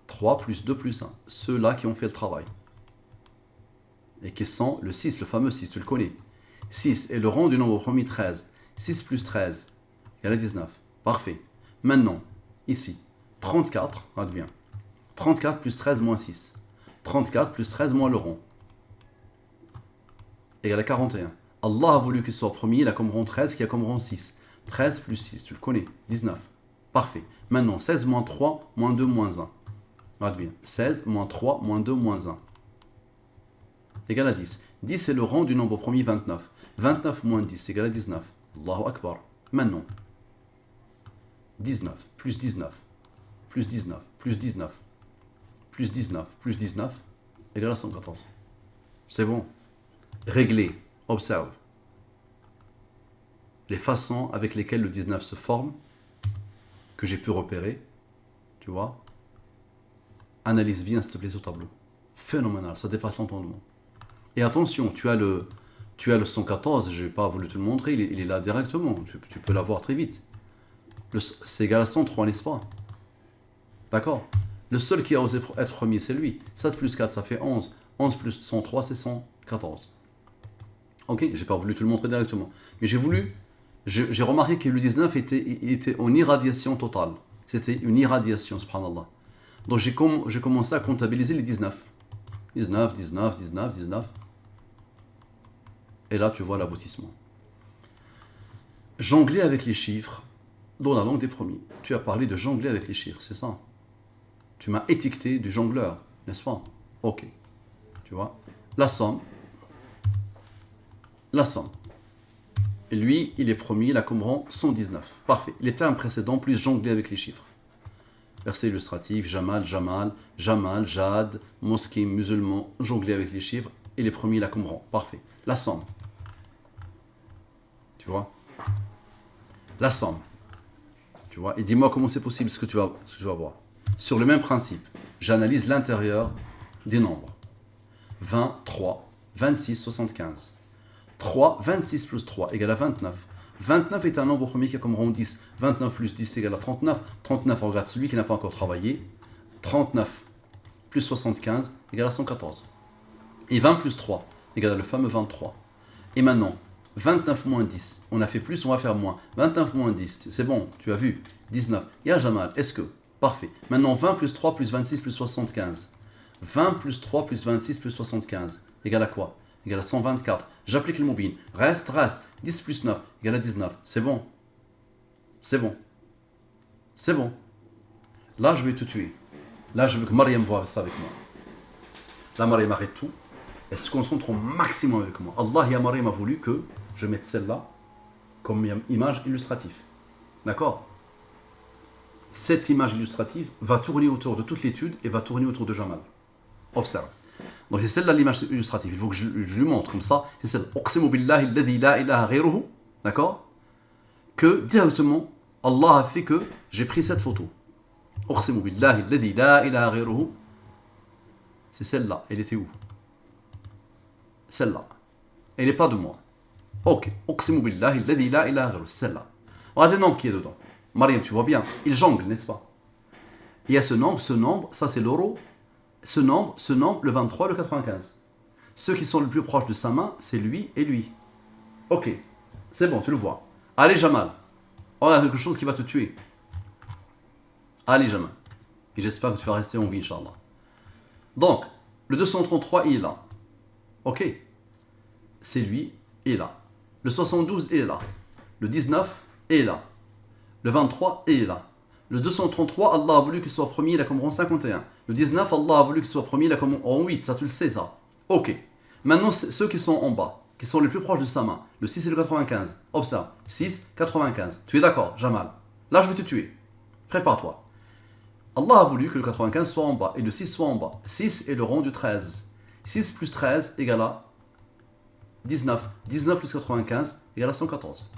3 plus 2 plus 1. Ceux-là qui ont fait le travail. Et qui sont le 6, le fameux 6, tu le connais. 6 est le rang du nombre premier 13. 6 plus 13 égale à 19. Parfait. Maintenant, ici, 34, regarde bien. 34 plus 13 moins 6. 34 plus 13 moins le rond. Égale à 41. Allah a voulu qu'il soit premier, il a comme rang 13 qui a comme rang 6. 13 plus 6, tu le connais, 19. Parfait. Maintenant, 16 moins 3, moins 2, moins 1. Regarde bien. 16 moins 3, moins 2, moins 1. Égale à 10. 10 est le rang du nombre premier 29. 29 moins 10 égale à 19. Allahu Akbar. Maintenant, 19 plus 19 plus 19 plus 19 plus 19 plus 19 égale à 114. C'est bon. Réglé. Observe. Les façons avec lesquelles le 19 se forme, que j'ai pu repérer, tu vois. Analyse bien s'il te plaît ce tableau. Phénoménal, ça dépasse l'entendement. Et attention, tu as le 114, je n'ai pas voulu te le montrer, il est là directement, tu peux l'avoir très vite. C'est égal à 103, n'est-ce pas? D'accord? Le seul qui a osé être premier, c'est lui. 7 plus 4, ça fait 11. 11 plus 103, c'est 114. Ok, j'ai pas voulu te le montrer directement. Mais j'ai remarqué que le 19 était en irradiation totale. C'était une irradiation, subhanallah. Donc j'ai commencé à comptabiliser les 19. 19, 19, 19, 19. Et là, tu vois l'aboutissement. Jongler avec les chiffres, dans la langue des premiers. Tu as parlé de jongler avec les chiffres, c'est ça? Tu m'as étiqueté du jongleur, n'est-ce pas? Ok. Tu vois? La somme. La somme. Et lui, il est premier, il a comme rang 119. Parfait. Les termes précédents, plus jongler avec les chiffres. Verset illustratif, Jamal, Jamal, Jamal, Jad, mosquée, musulman, jongler avec les chiffres. Et les premiers, il a comme rang. Parfait. La somme. Tu vois? La somme. Tu vois? Et dis-moi comment c'est possible ce que tu vas voir. Sur le même principe, j'analyse l'intérieur des nombres. 20, 3, 26, 75. 3, 26 plus 3 égale à 29. 29 est un nombre premier qui a comme rang 10. 29 plus 10 égale à 39. 39, on regarde celui qui n'a pas encore travaillé. 39 plus 75 égale à 114. Et 20 plus 3 égale à le fameux 23. Et maintenant, 29 moins 10. On a fait plus, on va faire moins. 29 moins 10, c'est bon, tu as vu. 19. Ya Jamal, est-ce que? Parfait. Maintenant, 20 plus 3 plus 26 plus 75. 20 plus 3 plus 26 plus 75 égale à quoi? Égale à 124. J'applique le mobile. Reste. 10 plus 9 égale à 19. C'est bon. C'est bon. C'est bon. Là, je vais te tuer. Là, je veux que Mariam voit ça avec moi. Là, Mariam arrête tout. Elle se concentre au maximum avec moi. Allah, ya Mariam a voulu que je mette celle-là comme image illustrative. D'accord? Cette image illustrative va tourner autour de toute l'étude et va tourner autour de Jamal. Observe. Donc c'est celle-là l'image illustrative. Il faut que je lui montre comme ça. C'est celle. Uqsimu billahi alladhi la ilaha ghayruhu. D'accord? Que directement, Allah a fait que j'ai pris cette photo. Uqsimu billahi alladhi la ilaha ghayruhu. C'est celle-là. Elle était où? Celle-là. Elle n'est pas de moi. Ok. Uqsimu billahi alladhi la ilaha ghayruhu. Celle-là. Regardez le nombre qui est dedans. Mariam, tu vois bien. Il jongle, n'est-ce pas? Il y a ce nombre, ça c'est l'euro. Ce nombre, le 23, le 95. Ceux qui sont le plus proches de sa main, c'est lui et lui. Ok, c'est bon, tu le vois. Allez Jamal, on a quelque chose qui va te tuer. Allez Jamal. Et j'espère que tu vas rester en vie, Inch'Allah. Donc, le 233 il est là. Ok, c'est lui, il est là. Le 72 il est là. Le 19 il est là. Le 23 il est là. Le 233, Allah a voulu qu'il soit premier, il a comme rang 51. Le 19, Allah a voulu qu'il soit premier, il a comme rang 8. Ça, tu le sais, ça. Ok. Maintenant, ceux qui sont en bas, qui sont les plus proches de sa main, le 6 et le 95. Observe. 6, 95. Tu es d'accord, Jamal? Là, je vais te tuer. Prépare-toi. Allah a voulu que le 95 soit en bas et le 6 soit en bas. 6 est le rang du 13. 6 plus 13 égale à 19. 19 plus 95 égale à 114.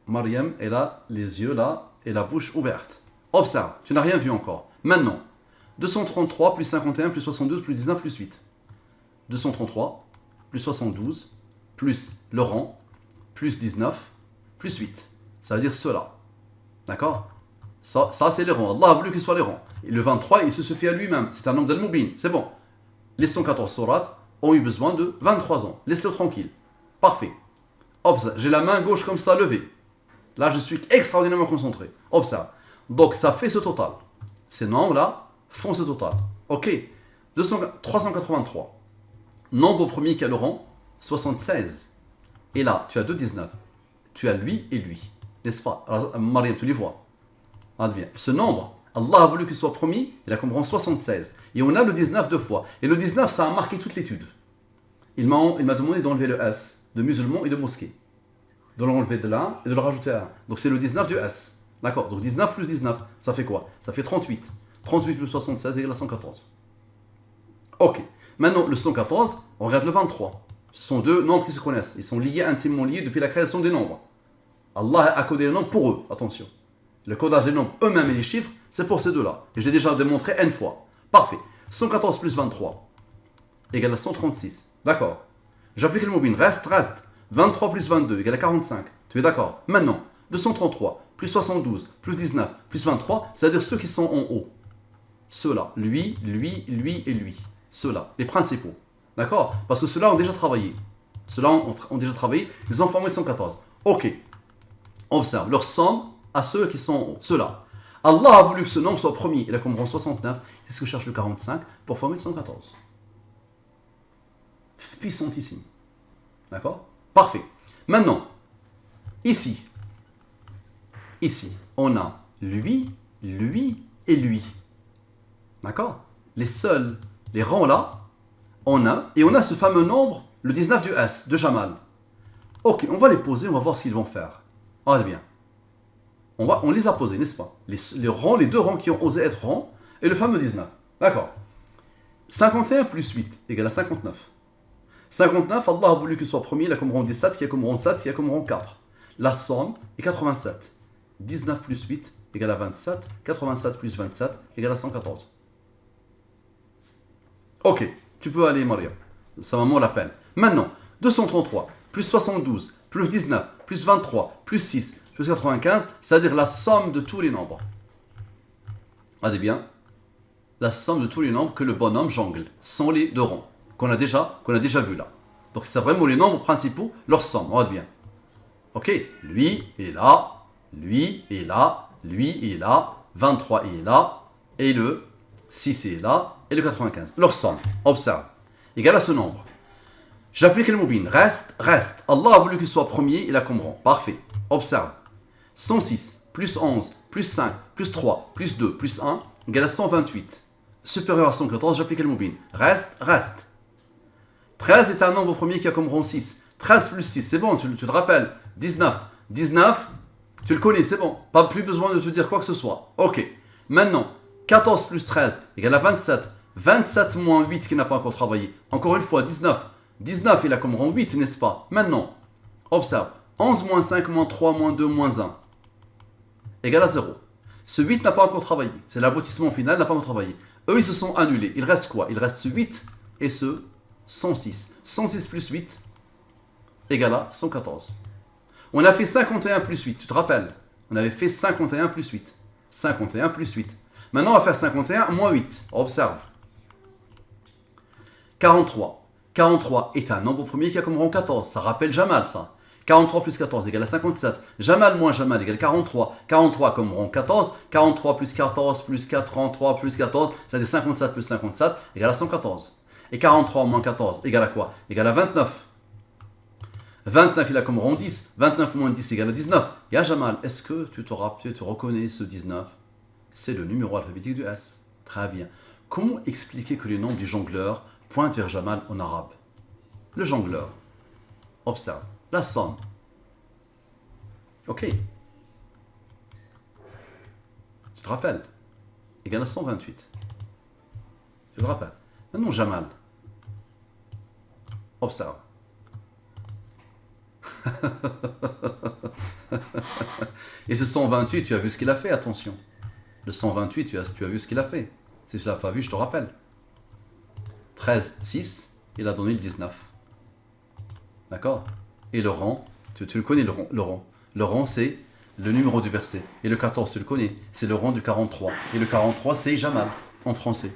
Mariam, elle a les yeux là et la bouche ouverte. Observe, tu n'as rien vu encore. Maintenant, 233 plus 51 plus 72 plus 19 plus 8. 233 plus 72 plus le rang plus 19 plus 8. Ça veut dire cela. D'accord? Ça c'est les rangs. Allah a voulu qu'il soit les rangs. Et le 23, il se suffit à lui-même. C'est un nombre d'Al-Mubin. C'est bon. Les 114 sourates ont eu besoin de 23 ans. Laisse-le tranquille. Parfait. Observe, j'ai la main gauche comme ça levée. Là, je suis extraordinairement concentré. Observe. Donc, ça fait ce total. Ces nombres-là font ce total. Ok. 383. Nombre premier qui a le rang 76. Et là, tu as 2,19. Tu as lui et lui. N'est-ce pas? Mariam, tu les vois. Bien. Ce nombre, Allah a voulu qu'il soit premier, il a comme rang 76. Et on a le 19 deux fois. Et le 19, ça a marqué toute l'étude. Il m'a demandé d'enlever le S de musulman et de mosquée. De l'enlever de l'un et de le rajouter à 1. Donc c'est le 19 du S. D'accord? Donc 19 plus 19, ça fait quoi? Ça fait 38. 38 plus 76 égale à 114. Ok. Maintenant, le 114, on regarde le 23. Ce sont deux nombres qui se connaissent. Ils sont liés, intimement liés depuis la création des nombres. Allah a codé les nombres pour eux. Attention. Le codage des nombres eux-mêmes et les chiffres, c'est pour ces deux-là. Et je l'ai déjà démontré N fois. Parfait. 114 plus 23 égale à 136. D'accord. J'applique le mobile. Reste. 23 plus 22 égale à 45. Tu es d'accord? Maintenant, 233 plus 72 plus 19 plus 23, c'est-à-dire ceux qui sont en haut. Ceux-là. Lui et lui. Ceux-là. Les principaux. D'accord? Parce que ceux-là ont déjà travaillé. Ceux-là ont déjà travaillé. Ils ont formé 114. Ok. Observe. Leur somme à ceux qui sont en haut. Ceux-là. Allah a voulu que ce nombre soit premier. Il a comme rang 69. Est-ce que je cherche le 45 pour former le 114? Puissantissime. D'accord? Parfait. Maintenant, ici, on a lui, lui et lui. D'accord? Les rangs là, on a ce fameux nombre, le 19 du S, de Jamal. Ok, on va les poser, on va voir ce qu'ils vont faire. Regardez bien. On les a posés, n'est-ce pas? Les deux rangs qui ont osé être rangs, et le fameux 19. D'accord. 51 plus 8 égale à 59. 59, Allah a voulu que ce soit premier, il a comme rang 17, qui a comme rang 7, qui a comme rang 4. La somme est 87. 19 plus 8 égale à 27. 87 plus 27 égale à 114. Ok, tu peux aller, Maria. Sa maman l'appelle. Maintenant, 233 plus 72 plus 19 plus 23 plus 6 plus 95, c'est-à-dire la somme de tous les nombres. Regardez bien. La somme de tous les nombres que le bonhomme jongle, sont les deux rangs, qu'on a déjà vu là. Donc c'est vraiment les nombres principaux, leur somme, regarde bien. Ok, lui est là, lui est là, lui est là, 23 est là, et le 6 est là, et le 95. Leur somme, observe, égale à ce nombre. J'applique le moubine, reste. Allah a voulu qu'il soit premier, il a comme rang. Parfait, observe. 106, plus 11, plus 5, plus 3, plus 2, plus 1, égale à 128. Supérieur à 114, j'applique le moubine. Reste. 13 est un nombre premier qui a comme rang 6. 13 plus 6, c'est bon, tu te rappelles. 19, tu le connais, c'est bon. Pas plus besoin de te dire quoi que ce soit. Ok. Maintenant, 14 plus 13 égale à 27. 27 moins 8 qui n'a pas encore travaillé. Encore une fois, 19. 19, il a comme rang 8, n'est-ce pas? Maintenant, observe. 11 moins 5 moins 3 moins 2 moins 1 égale à 0. Ce 8 n'a pas encore travaillé. C'est l'aboutissement final, n'a pas encore travaillé. Eux, ils se sont annulés. Il reste quoi? Il reste ce 8 et ce 106. 106 plus 8 égale à 114. On a fait 51 plus 8, tu te rappelles? On avait fait 51 plus 8. 51 plus 8. Maintenant, on va faire 51 moins 8. Observe. 43. 43 est un nombre premier qui a comme rang 14. Ça rappelle Jamal, ça. 43 plus 14 égale à 57. Jamal moins Jamal égale 43. 43 comme rang 14. 43 plus 14 plus 43 plus 14, c'est-à-dire 57 plus 57 égale à 114. Et 43 moins 14 égale à quoi? Égale à 29. 29, il a comme rang 10. 29 moins 10 égale à 19. Ya Jamal, est-ce que tu reconnais ce 19? C'est le numéro alphabétique du S. Très bien. Comment expliquer que le nom du jongleur pointe vers Jamal en arabe? Le jongleur. Observe. La somme. Ok. Tu te rappelles? Égale à 128. Tu te rappelles? Maintenant, Jamal. Observe. Et ce 128, tu as vu ce qu'il a fait, attention. Le 128, tu as vu ce qu'il a fait. Si tu ne l'as pas vu, je te rappelle. 13, 6, il a donné le 19. D'accord? Et le rang, tu le connais, le rang. Le rang, c'est le numéro du verset. Et le 14, tu le connais, c'est le rang du 43. Et le 43, c'est Jamal, en français.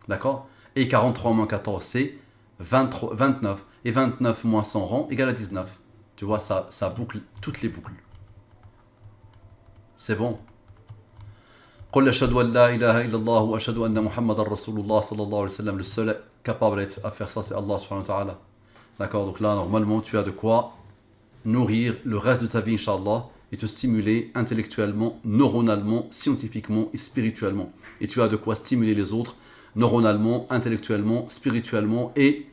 D'accord? Et 43 moins 14, c'est 29. Et 29 moins 100 rangs égale à 19. Tu vois, ça boucle toutes les boucles. C'est bon. قل أشهد أن لا إله إلا الله وأشهد أن محمد رسول الله صلى الله عليه وسلم. Le seul capable à faire ça, c'est Allah subhanahu wa ta'ala. D'accord, donc là, normalement, tu as de quoi nourrir le reste de ta vie, Inch'Allah, et te stimuler intellectuellement, neuronalement, scientifiquement et spirituellement. Et tu as de quoi stimuler les autres neuronalement, intellectuellement, spirituellement et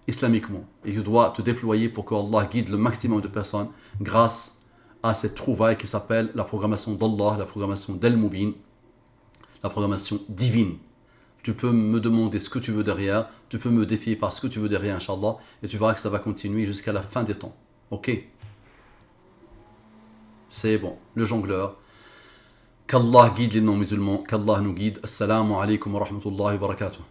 islamiquement. Et tu dois te déployer pour que Allah guide le maximum de personnes grâce à cette trouvaille qui s'appelle la programmation d'Allah, la programmation d'Al-Mubin, la programmation divine. Tu peux me demander ce que tu veux derrière, tu peux me défier par ce que tu veux derrière, Inch'Allah, et tu verras que ça va continuer jusqu'à la fin des temps. Ok? C'est bon, le jongleur. Qu'Allah guide les non-musulmans, qu'Allah nous guide. Assalamu alaikum wa rahmatullahi wa barakatuh.